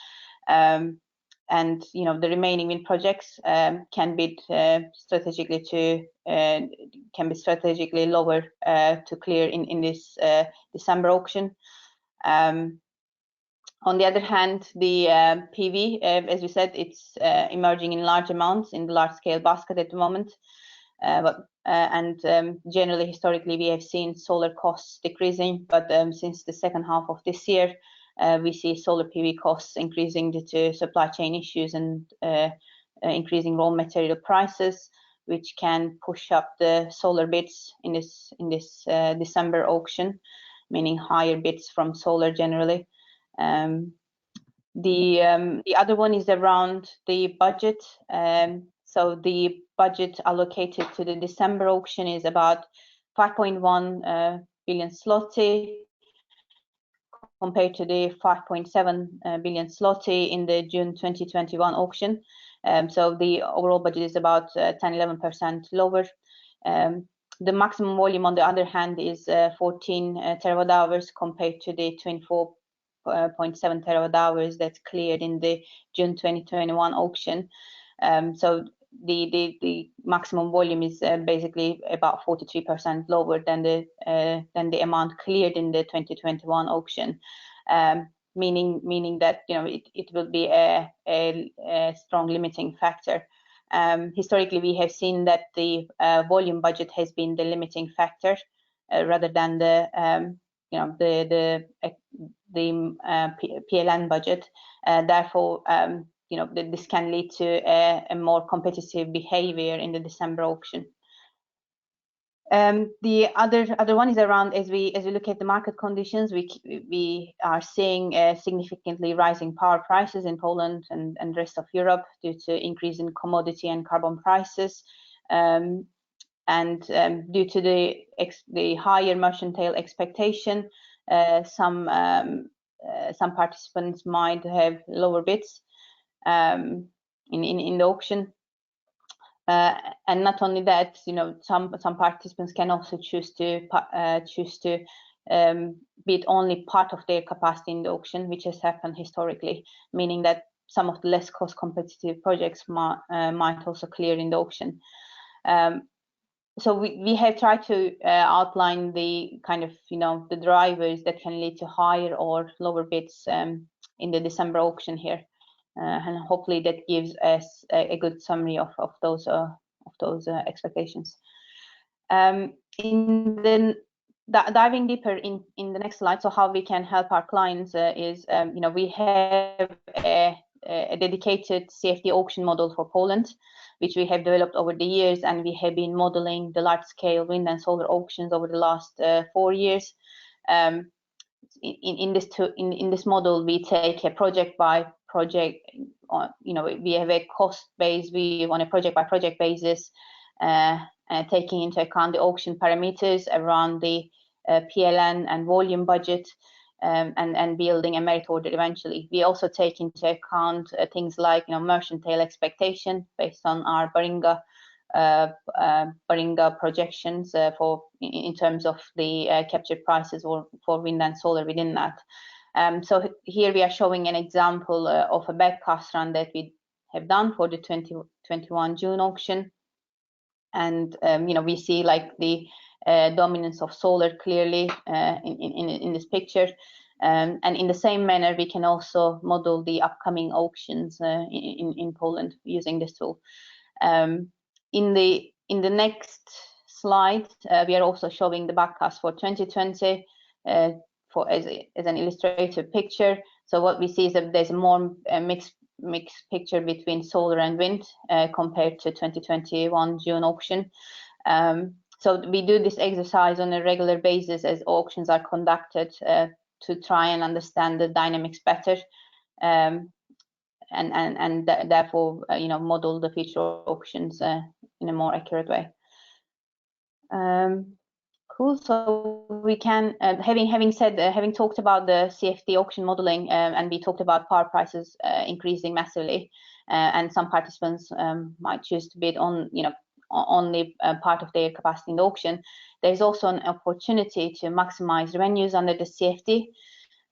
And the remaining wind projects can be strategically lower to clear in this December auction. On the other hand, the PV, as we said, it's emerging in large amounts in the large scale basket at the moment. Generally, historically, we have seen solar costs decreasing, but since the second half of this year, we see solar PV costs increasing due to supply chain issues and increasing raw material prices, which can push up the solar bids in this December auction, meaning higher bids from solar generally. The other one is around the budget. So the budget allocated to the December auction is about 5.1 billion zloty compared to the 5.7 billion zloty in the June 2021 auction. So the overall budget is about 10-11% lower. The maximum volume, on the other hand, is 14 terawatt hours compared to the 24.7 terawatt hours that's cleared in the June 2021 auction. So the maximum volume is basically about 43% lower than the amount cleared in the 2021 auction, meaning that it will be a strong limiting factor. Historically, we have seen that the volume budget has been the limiting factor rather than the PLN budget. Therefore, this can lead to a more competitive behavior in the December auction. The other one is around, as we look at the market conditions, we are seeing significantly rising power prices in Poland and rest of Europe due to increase in commodity and carbon prices, and due to the higher mercantile expectation, some participants might have lower bids in the auction. And not only that, some participants can also choose to bid only part of their capacity in the auction, which has happened historically, meaning that some of the less cost competitive projects might also clear in the auction. So we have tried to outline the kind of the drivers that can lead to higher or lower bids in the December auction here. And hopefully that gives us a good summary of those expectations. In the diving deeper in the next slide, so how we can help our clients is, we have a dedicated CFD auction model for Poland, which we have developed over the years, and we have been modeling the large-scale wind and solar auctions over the last 4 years. In this model, we take a project by project. We have a cost-based view on a project-by-project basis, taking into account the auction parameters around the PLN and volume budget, and building a merit order eventually. We also take into account things like merchant tail expectation based on our Baringa projections in terms of the captured prices for wind and solar within that. So here we are showing an example of a backcast run that we have done for the 2021 June auction, and we see like the dominance of solar clearly in this picture, and in the same manner we can also model the upcoming auctions in Poland using this tool. In the next slide, we are also showing the backcast for 2020 as an illustrative picture. So what we see is that there's a more mixed picture between solar and wind compared to 2021 June auction. So we do this exercise on a regular basis as auctions are conducted to try and understand the dynamics better, and therefore model the future auctions in a more accurate way. Cool. So we can, having talked about the CFD auction modeling, and we talked about power prices increasing massively, and some participants might choose to bid on only part of their capacity in the auction. There's also an opportunity to maximize revenues under the CFD,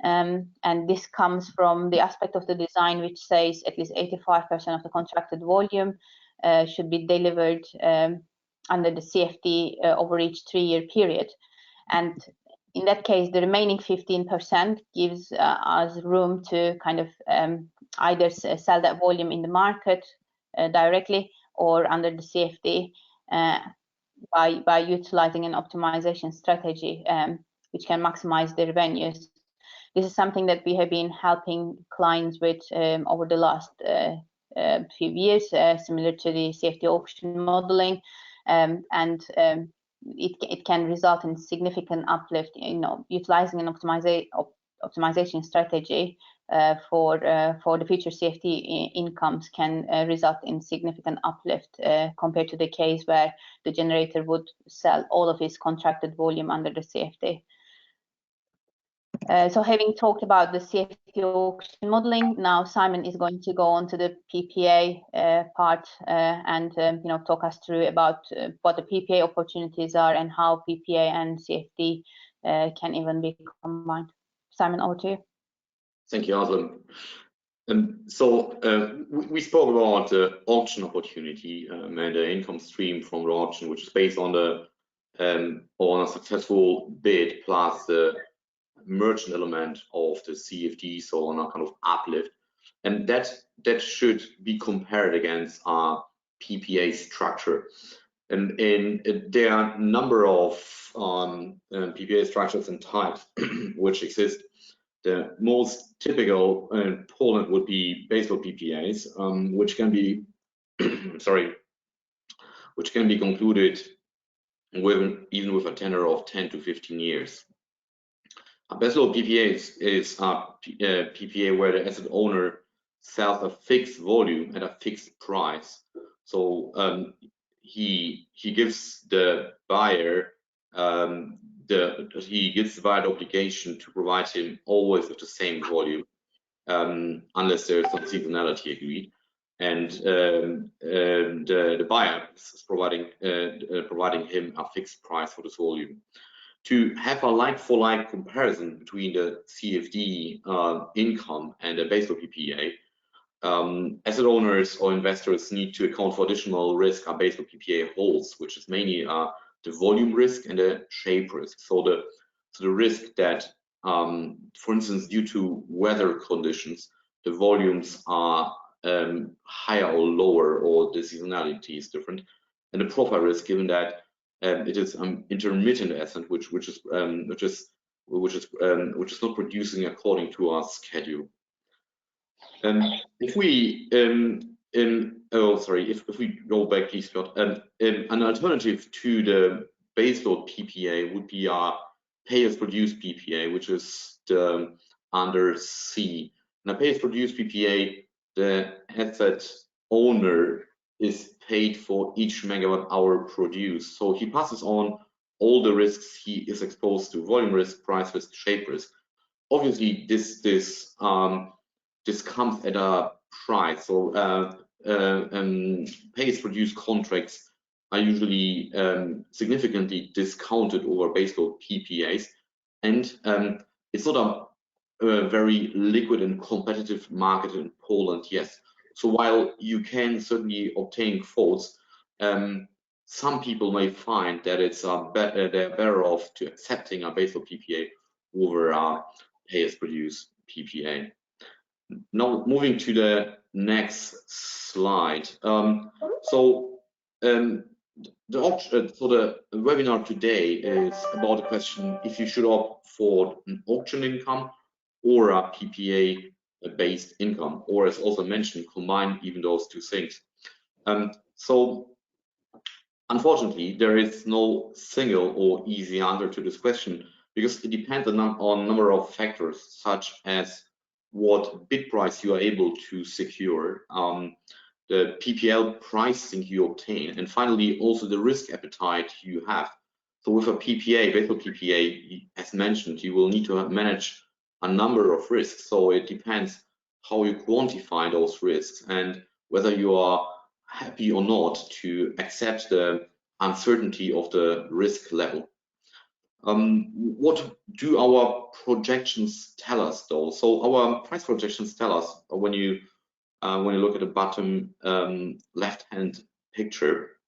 and this comes from the aspect of the design which says at least 85% of the contracted volume should be delivered under the CFD over each 3-year period. And in that case, the remaining 15% gives us room to kind of either sell that volume in the market directly or under the CFD by utilizing an optimization strategy which can maximize the revenues. This is something that we have been helping clients with over the last few years, similar to the CFD auction modeling, and it can result in significant uplift. Utilizing an optimization strategy for the future CFD incomes can result in significant uplift compared to the case where the generator would sell all of his contracted volume under the CFD. So having talked about the CFD auction modeling, now Simon is going to go on to the PPA part and talk us through about what the PPA opportunities are and how PPA and CFD can even be combined. Simon, over to you. Thank you, Aslan. So we spoke about the auction opportunity and the income stream from the auction, which is based on on a successful bid plus the merchant element of the CFD, so on a kind of uplift, and that should be compared against our PPA structure. And there are a number of PPA structures and types which exist. The most typical in Poland would be baseload PPAs, which can be which can be concluded even with a tenor of 10 to 15 years. A baseload PPA is a PPA where the asset owner sells a fixed volume at a fixed price. So he gives the buyer the obligation to provide him always with the same volume, unless there is some seasonality agreed, and the buyer is providing him a fixed price for this volume. To have a like-for-like comparison between the CFD income and the baseload PPA, asset owners or investors need to account for additional risk a baseload PPA holds, which is mainly the volume risk and the shape risk. So the risk that, for instance, due to weather conditions, the volumes are higher or lower, or the seasonality is different, and the profile risk, given that it is intermittent asset which is not producing according to our schedule. If we if we go back, please, Piotr, an alternative to the baseload PPA would be our pay-as-produced PPA, which is the under C. In a pay-as-produced PPA, the asset owner is paid for each megawatt hour produced. So he passes on all the risks he is exposed to: volume risk, price risk, shape risk. Obviously, this comes at a price. So pay-as-produced contracts are usually significantly discounted over baseload PPAs, and it's not a very liquid and competitive market in Poland, yes. So while you can certainly obtain quotes, some people may find that it's they're better off to accepting a baseload PPA over a pay-as-produced PPA. Now moving to the next slide. The webinar today is about the question if you should opt for an auction income or a PPA-based income, or as also mentioned, combine even those two things. So unfortunately, there is no single or easy answer to this question, because it depends on a number of factors, such as what bid price you are able to secure, the PPL pricing you obtain, and finally also the risk appetite you have. So with a PPA, baseload PPA, as mentioned, you will need to manage a number of risks. So it depends how you quantify those risks and whether you are happy or not to accept the uncertainty of the risk level. What do our projections tell us, though? So our price projections tell us, when you look at the bottom left-hand picture,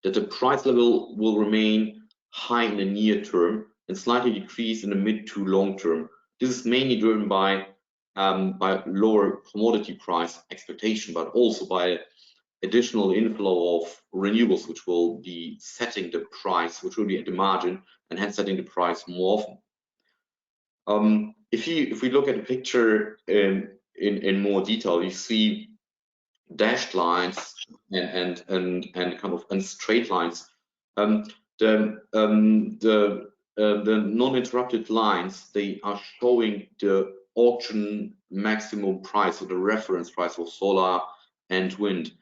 that the price level will remain high in the near term and slightly decrease in the mid to long term. This is mainly driven by lower commodity price expectation, but also by additional inflow of renewables, which will be setting the price, which will be at the margin, and hence setting the price more often. If we look at the picture in more detail, you see dashed lines and straight lines. The non-interrupted lines, they are showing the auction maximum price, or the reference price for solar and wind,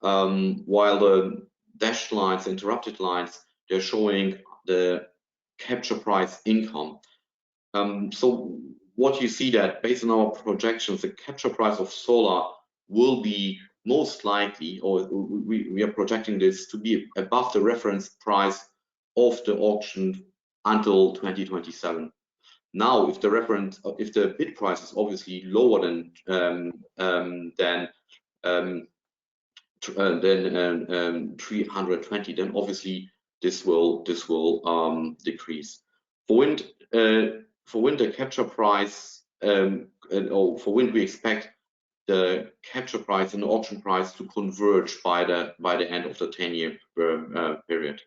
while the dashed lines, interrupted lines, they're showing the capture price income. So what you see that based on our projections, the capture price of solar will be most likely, or we are projecting this to be above the reference price of the auction until 2027. Now, if the bid price is obviously lower than 320, then obviously this will decrease. For wind, the capture price, for wind, we expect the capture price and the auction price to converge by the end of the 10-year period.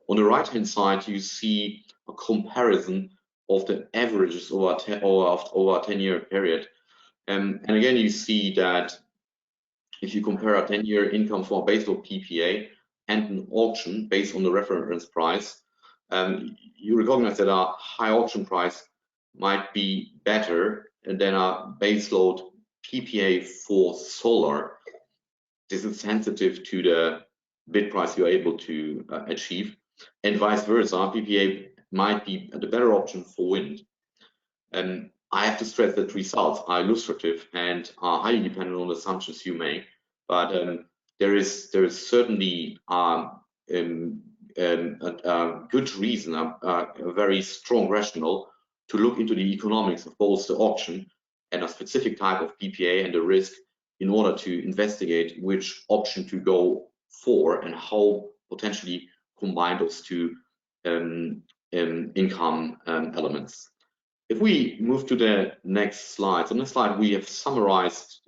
On the right-hand side, you see a comparison of the averages over a 10-year period, and again you see that if you compare a 10-year income for a baseload PPA and an auction based on the reference price, you recognize that a high auction price might be better than a baseload PPA for solar. This is sensitive to the bid price you are able to achieve, and vice versa. PPA might be the better option for wind. And I have to stress that results are illustrative and are highly dependent on the assumptions you make, but there is certainly a good reason, a very strong rationale to look into the economics of both the auction and a specific type of PPA and the risk in order to investigate which option to go for and how potentially combine those two income elements. If we move to the next slide, on this slide we have summarized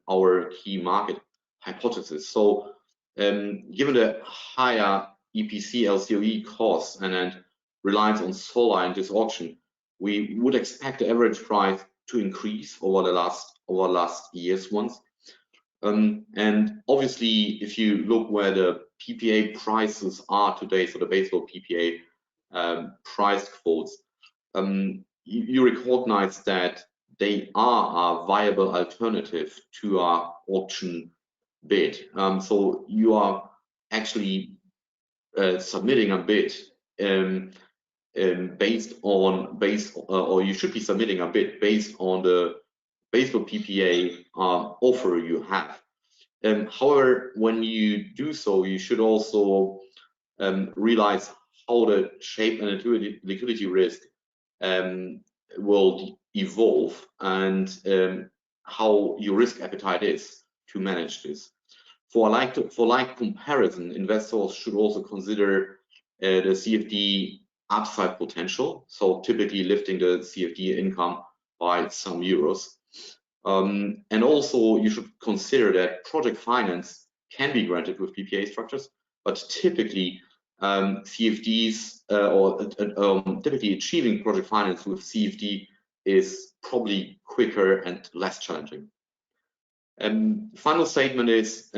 our key market hypothesis. So given the higher EPC LCOE costs and then reliance on solar in this auction, we would expect the average price to increase over the last years once. And obviously, if you look where the PPA prices are today, so the baseload PPA price quotes, you recognize that they are a viable alternative to our auction bid. So you are actually submitting a bid or you should be submitting a bid based on the baseload PPA offer you have. However, when you do so, you should also realize how the shape and liquidity risk will evolve and how your risk appetite is to manage this. For like comparison, investors should also consider the CFD upside potential, so typically lifting the CFD income by some euros. And also you should consider that project finance can be granted with PPA structures, but typically CFDs typically achieving project finance with CFD is probably quicker and less challenging. Final statement is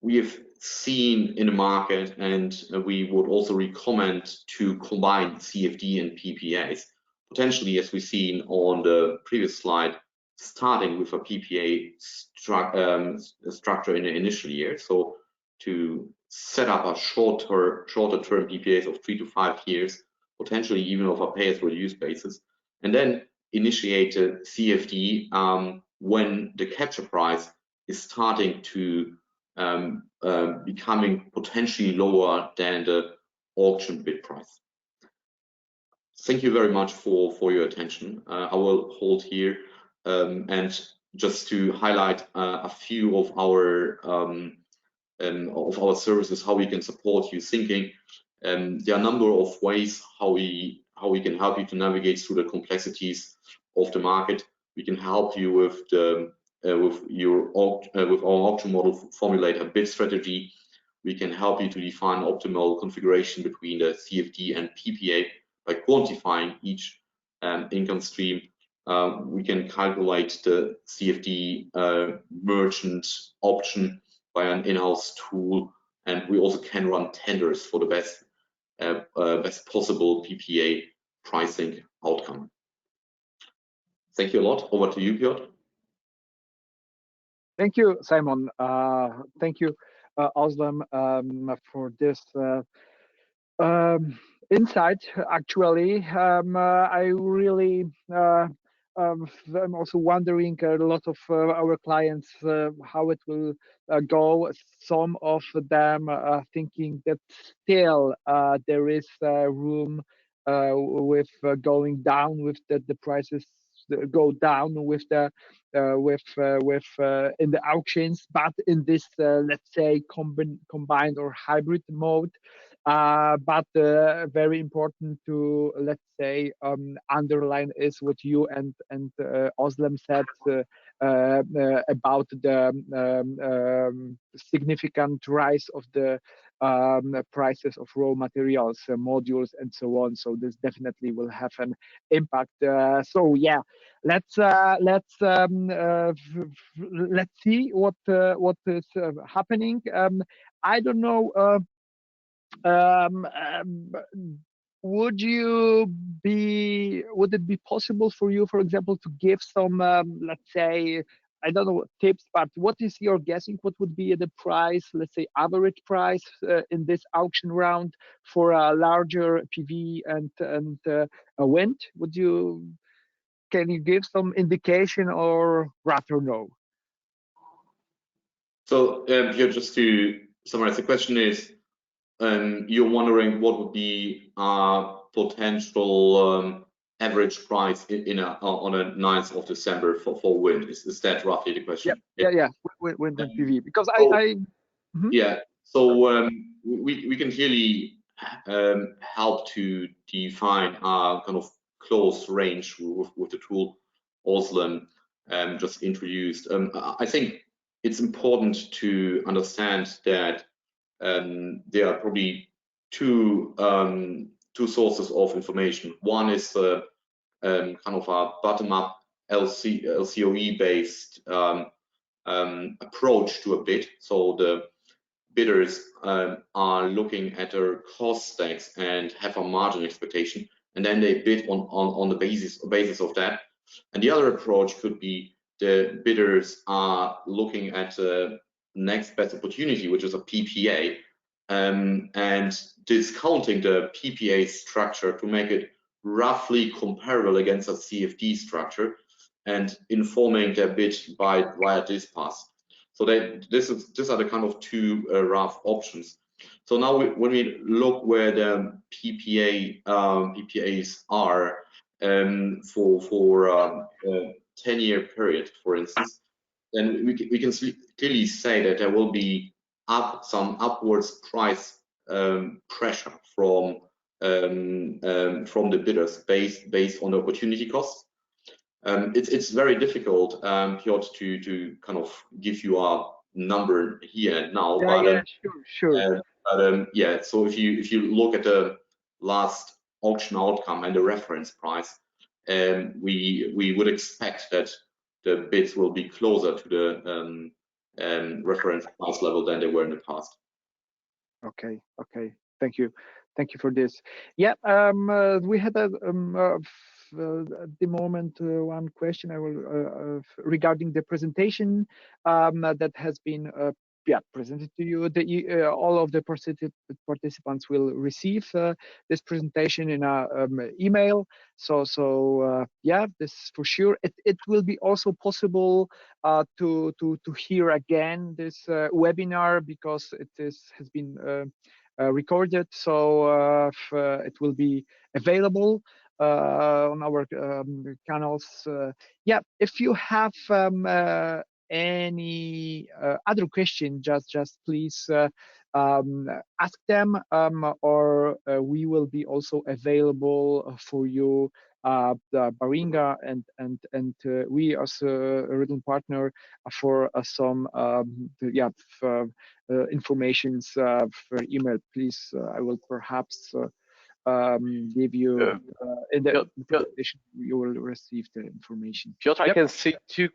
we have seen in the market, and we would also recommend to combine CFD and PPAs, potentially as we've seen on the previous slide, starting with a PPA structure in the initial year. So to set up a shorter term PPAs of 3 to 5 years, potentially even of a pay-as-produced basis, and then initiate a CFD when the capture price is starting to becoming potentially lower than the auction bid price. Thank you very much for your attention. I will hold here and just to highlight a few of our services, how we can support you thinking. There are a number of ways how we can help you to navigate through the complexities of the market. We can help you with our auction model, formulate a bid strategy. We can help you to define optimal configuration between the CFD and PPA by quantifying each income stream. We can calculate the CFD merchant option by an in-house tool, and we also can run tenders for the best possible PPA pricing outcome. Thank you a lot. Over to you, Piotr. Thank you, Simon. Thank you, Özlem, for this insight. Actually, I really I'm also wondering a lot of our clients how it will go. Some of them are thinking that still there is room with going down with the prices go down with the in the auctions, but in this let's say combined or hybrid mode. But very important to let's say underline is what you and Özlem said about the significant rise of the prices of raw materials, modules, and so on. So this definitely will have an impact. So yeah, let's see what is happening. I don't know. Would it be possible for you, for example, to give some, let's say, I don't know, tips, but what is your guessing? What would be the price, let's say, average price in this auction round for a larger PV and a wind? Can you give some indication or rather no? So here, just to summarize, the question is, you're wondering what would be a potential average price on a 9th of December for wind. Is that roughly the question? Yeah. Wind and PV. Because yeah. So we can clearly help to define a kind of close range with the tool Özlem just introduced. I think it's important to understand that there are probably two sources of information. One is kind of a bottom-up LCOE based approach to a bid. So the bidders are looking at their cost stacks and have a margin expectation, and then they bid on the basis of that. And the other approach could be the bidders are looking at the next best opportunity, which is a PPA, and discounting the PPA structure to make it roughly comparable against a CFD structure, and informing their bid via this pass. So these are the kind of two rough options. So now when we look where the PPAs are for a 10-year period, for instance, then we can clearly say that there will be some upwards price pressure from the bidders based on the opportunity costs. It's very difficult, Piotr, to kind of give you a number here and now. Sure. Yeah, so if you look at the last auction outcome and the reference price, we would expect that the bids will be closer to the reference price level than they were in the past. Okay. Thank you for this. Yeah, we had at the moment one question I will regarding the presentation that has been presented to you. All of the participants will receive this presentation in a email. So yeah, this for sure. It will be also possible to hear again this webinar, because it has been recorded, so it will be available on our channels. Yeah, if you have any other question, just please ask them, or we will be also available for you. The Baringa and we as a Rödl partner for some informations for email. Please, I will perhaps give you in the presentation. You will receive the information. Piotr, I can see two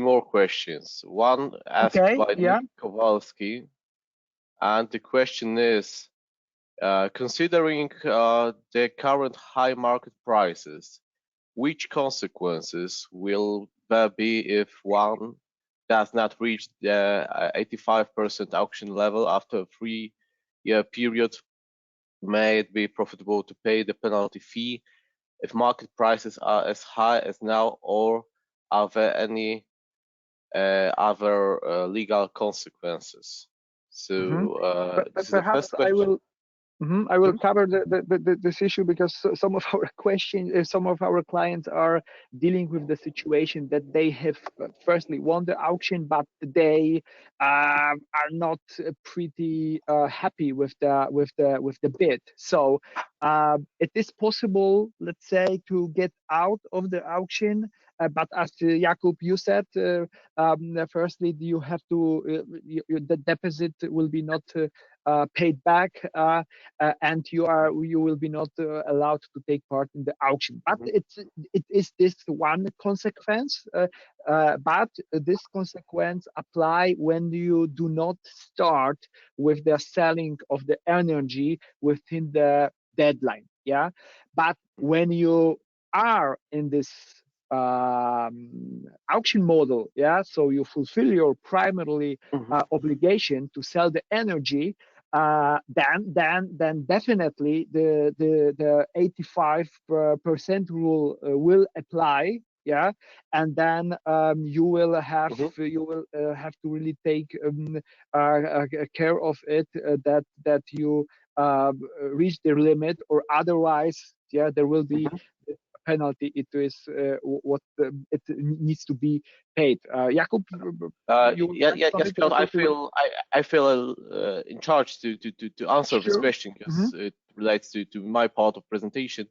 more questions. One asked by Nick Kowalski, and the question is, considering the current high market prices, which consequences will there be if one does not reach the 85% auction level after a 3-year period? May it be profitable to pay the penalty fee if market prices are as high as now, or are there any other legal consequences? So this is the first question. I will cover this issue, because some of our questions, some of our clients are dealing with the situation that they have firstly won the auction, but they are not pretty happy with the bid. So it is possible, let's say, to get out of the auction. But as Jakub, you said, firstly, you have to the deposit will be not paid back, and you will be not allowed to take part in the auction. But it is this one consequence. But this consequence apply when you do not start with the selling of the energy within the deadline. Yeah, but when you are in this auction model, yeah, so you fulfill your primarily obligation to sell the energy, then definitely the 85% rule will apply. Yeah, and then you will have to really take care of it, that you reach the limit, or otherwise, yeah, there will be penalty. It is what it needs to be paid. Jakub, yes, Piotr, I feel in charge to answer this question, because it relates to my part of presentation.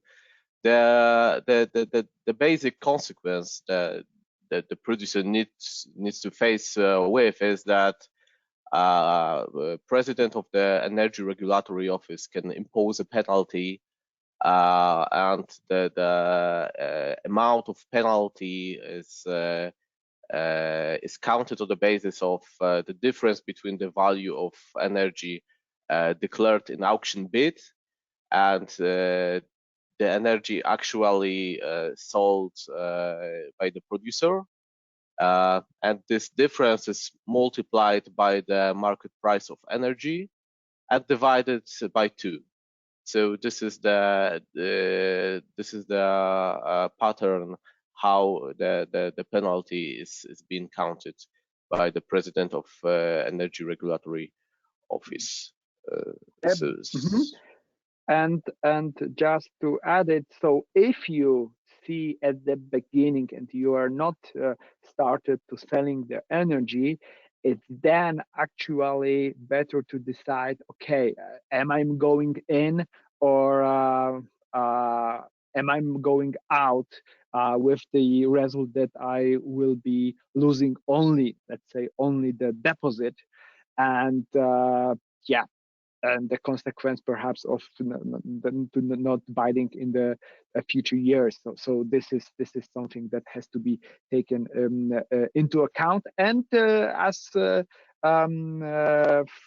The basic consequence that the producer needs to face with is that president of the Energy Regulatory Office can impose a penalty, and the amount of penalty is counted on the basis of the difference between the value of energy declared in auction bid and the energy actually sold by the producer. And this difference is multiplied by the market price of energy and divided by 2. So this is the pattern how the penalty is being counted by the president of Energy Regulatory Office. And just to add it, so if you see at the beginning and you are not started to selling the energy, it's then actually better to decide, okay, am I going in or am I going out with the result that I will be losing only, let's say, only the deposit, and yeah, and the consequence perhaps of not buying in the future years. So this is something that has to be taken into account. And as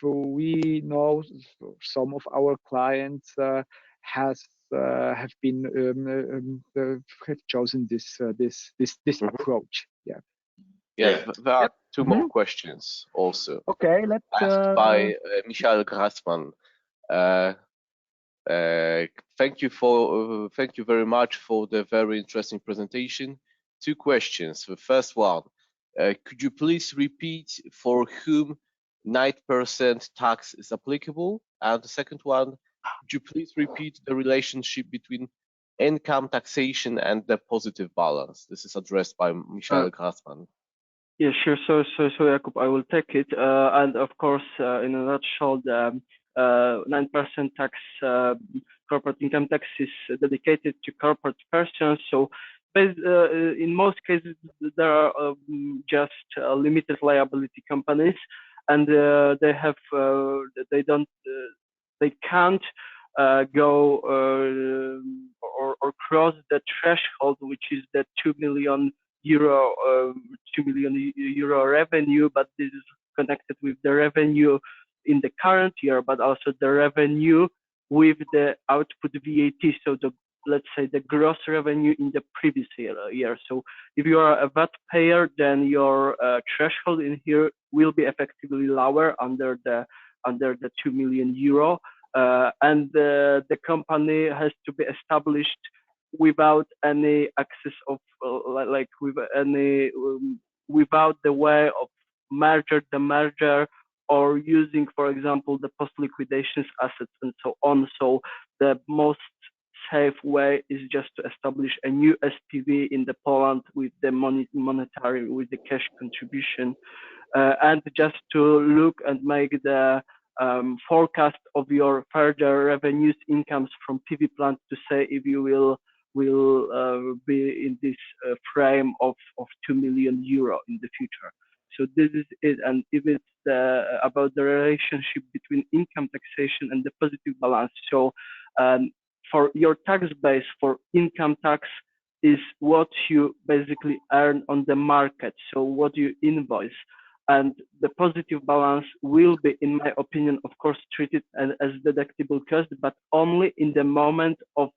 we know, some of our clients have chosen this approach. Yeah. Yeah, there are 2 more questions also. Okay, let's asked by Michael Grassmann. Thank you very much for the very interesting presentation. 2 questions. The first one, could you please repeat for whom 9% tax is applicable? And the second one, could you please repeat the relationship between income taxation and the positive balance? This is addressed by Michael Grassmann. Yeah, sure. So Jakub, I will take it. And of course, in a nutshell, the 9% tax, corporate income tax, is dedicated to corporate persons. So in most cases, there are just limited liability companies, and they can't go or cross the threshold, which is the 2 million euro revenue, but this is connected with the revenue in the current year, but also the revenue with the output VAT. So let's say the gross revenue in the previous year. So if you are a VAT payer, then your threshold in here will be effectively lower under the 2 million euro, and the company has to be established without any access of without the way of the merger, or using, for example, the post liquidations assets and so on. So the most safe way is just to establish a new SPV in the Poland with the monetary, with the cash contribution, and just to look and make the forecast of your further revenues, incomes from PV plant, to say if you will be in this frame of 2 million euro in the future. So this is it. And if it's about the relationship between income taxation and the positive balance, so for your tax base for income tax is what you basically earn on the market, so what you invoice. And the positive balance will be, in my opinion, of course, treated as deductible cost, but only in the moment of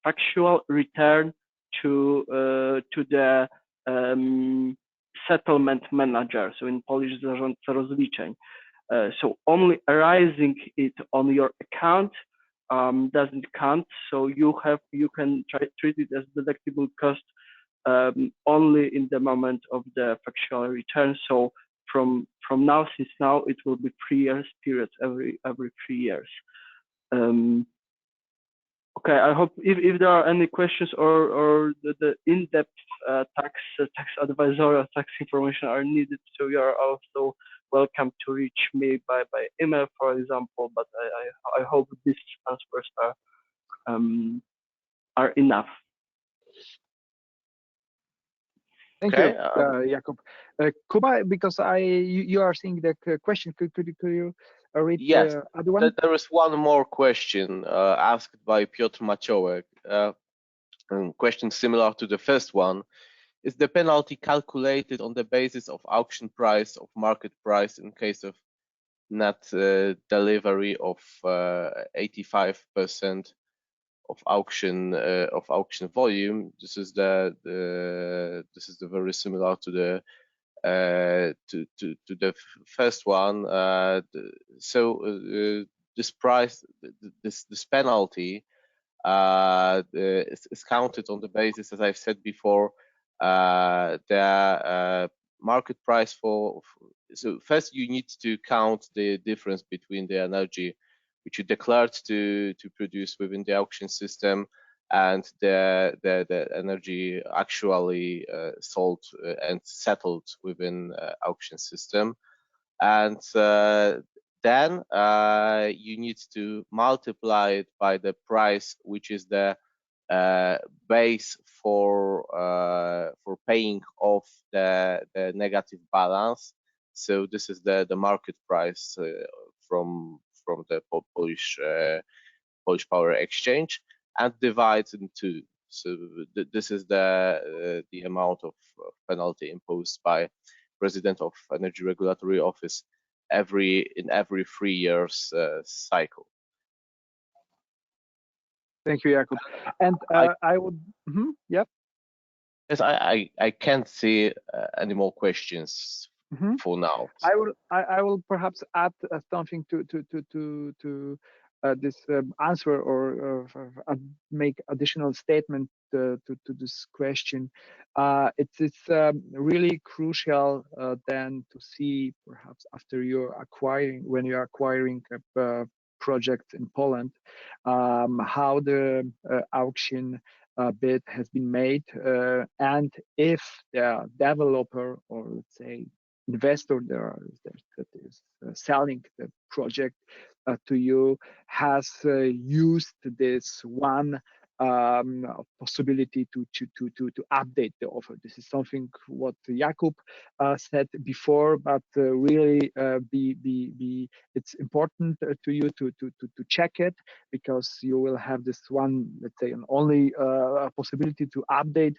factual return to the settlement manager, so in Polish zarządca rozliczeń. So only arising it on your account doesn't count. So you can treat it as deductible cost only in the moment of the factual return. So from now, since now it will be 3 years periods, every 3 years. Okay, I hope if there are any questions or the in-depth tax advisor or tax information are needed, so you are also welcome to reach me by email, for example. But I hope these answers are enough. Thank Okay. you, Jakub. Kuba, because you are seeing the question. Could you read Yes, the other one? there is one more question asked by Piotr Maciołek. Question similar to the first one. Is the penalty calculated on the basis of auction price of market price in case of net delivery of 85% of auction volume? This is the very similar to the to the first one. This price, this penalty is counted on the basis, as I've said before, the market price so first you need to count the difference between the energy which you declared to produce within the auction system and the energy actually sold and settled within auction system. And then you need to multiply it by the price which is the base for paying off the negative balance. So this is the market price from the Polish Power Exchange, and divides in two. So this is the amount of penalty imposed by President of Energy Regulatory Office in every 3 years cycle. Thank you, Jakub. And I would, yeah. Yes, I can't see any more questions for now. I will perhaps add something to this answer, or make additional statement to this question. It's really crucial then to see, perhaps after when you're acquiring a project in Poland, how the auction bid has been made, and if the developer, or let's say investor that is selling the project to you, has used this one possibility to update the offer. This is something what Jakub said before, but really it's important to you to check it, because you will have this one, let's say, an only possibility to update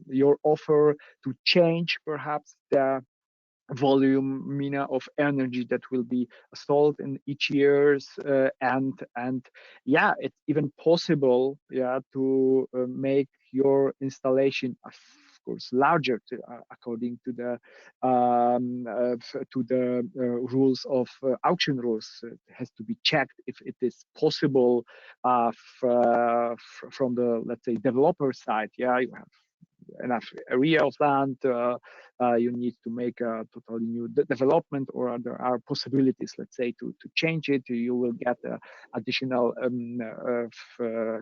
your offer, to change perhaps the volume of energy that will be sold in each years, and yeah, it's even possible, yeah, to make your installation, of course, larger according to the rules of auction rules. It has to be checked if it is possible from the, let's say, developer side. Yeah, you have enough area of land, you need to make a totally new development, or there are possibilities, let's say, to change it. You will get additional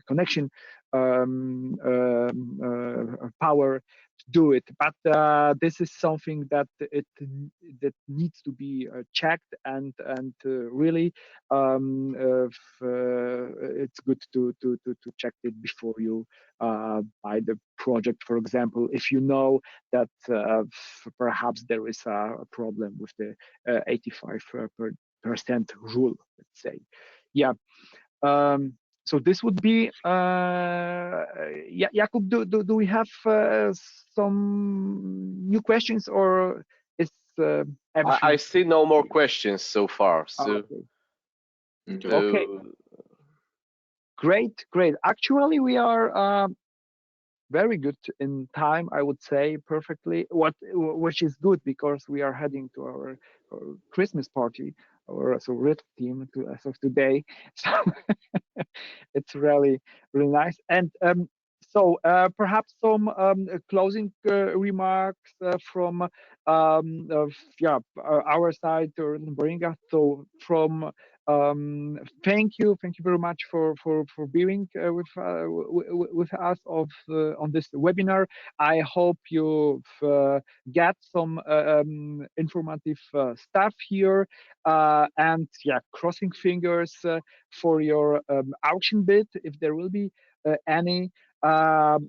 connection power to do it. But this is something that needs to be checked, and really it's good to check it before you buy the project. For example, if you know that perhaps there is a problem with the 85% rule, let's say. Yeah. So this would be, yeah, Jakub, do we have some new questions, or is everything? I see no more questions so far. So, okay. Great. Actually, we are very good in time, I would say, perfectly, which is good, because we are heading to our Christmas party, or so Rödl team as of today. So it's really nice. And so perhaps some closing remarks from our side, or Baringa. So from thank you very much for being with us on this webinar. I hope you've get some informative stuff here. and yeah, crossing fingers for your auction bid, if there will be any. Özlem,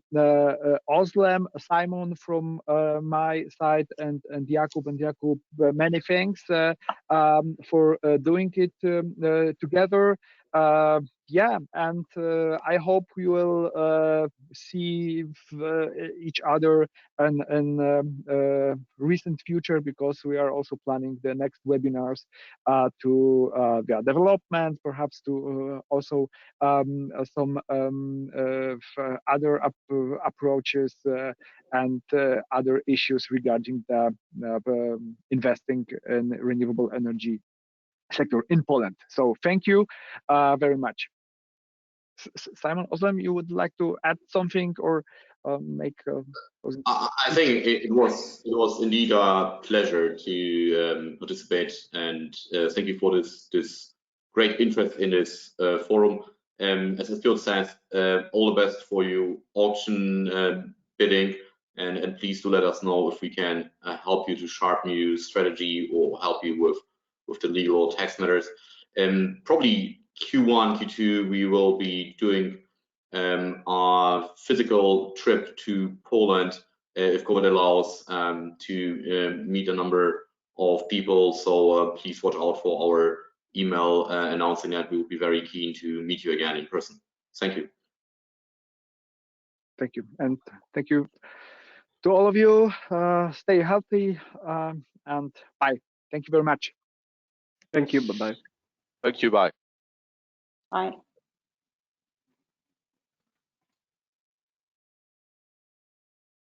Simon from my side, and Jakub, many thanks for doing it together. Yeah, and I hope we will see each other in recent future, because we are also planning the next webinars to development, perhaps to also some other approaches and other issues regarding the investing in renewable energy sector in Poland. So thank you very much. Simon, Özlem, you would like to add something or make? I think it was indeed a pleasure to participate, and thank you for this great interest in this forum. As Piotr says, all the best for your auction bidding, and please do let us know if we can help you to sharpen your strategy or help you with the legal or tax matters. Probably Q1, Q2, we will be doing our physical trip to Poland, if COVID allows, to meet a number of people. So please watch out for our email announcing that. We will be very keen to meet you again in person. Thank you. Thank you, and thank you to all of you. Stay healthy, and bye. Thank you very much. Thank you. Bye-bye. Thank you. Bye. Bye.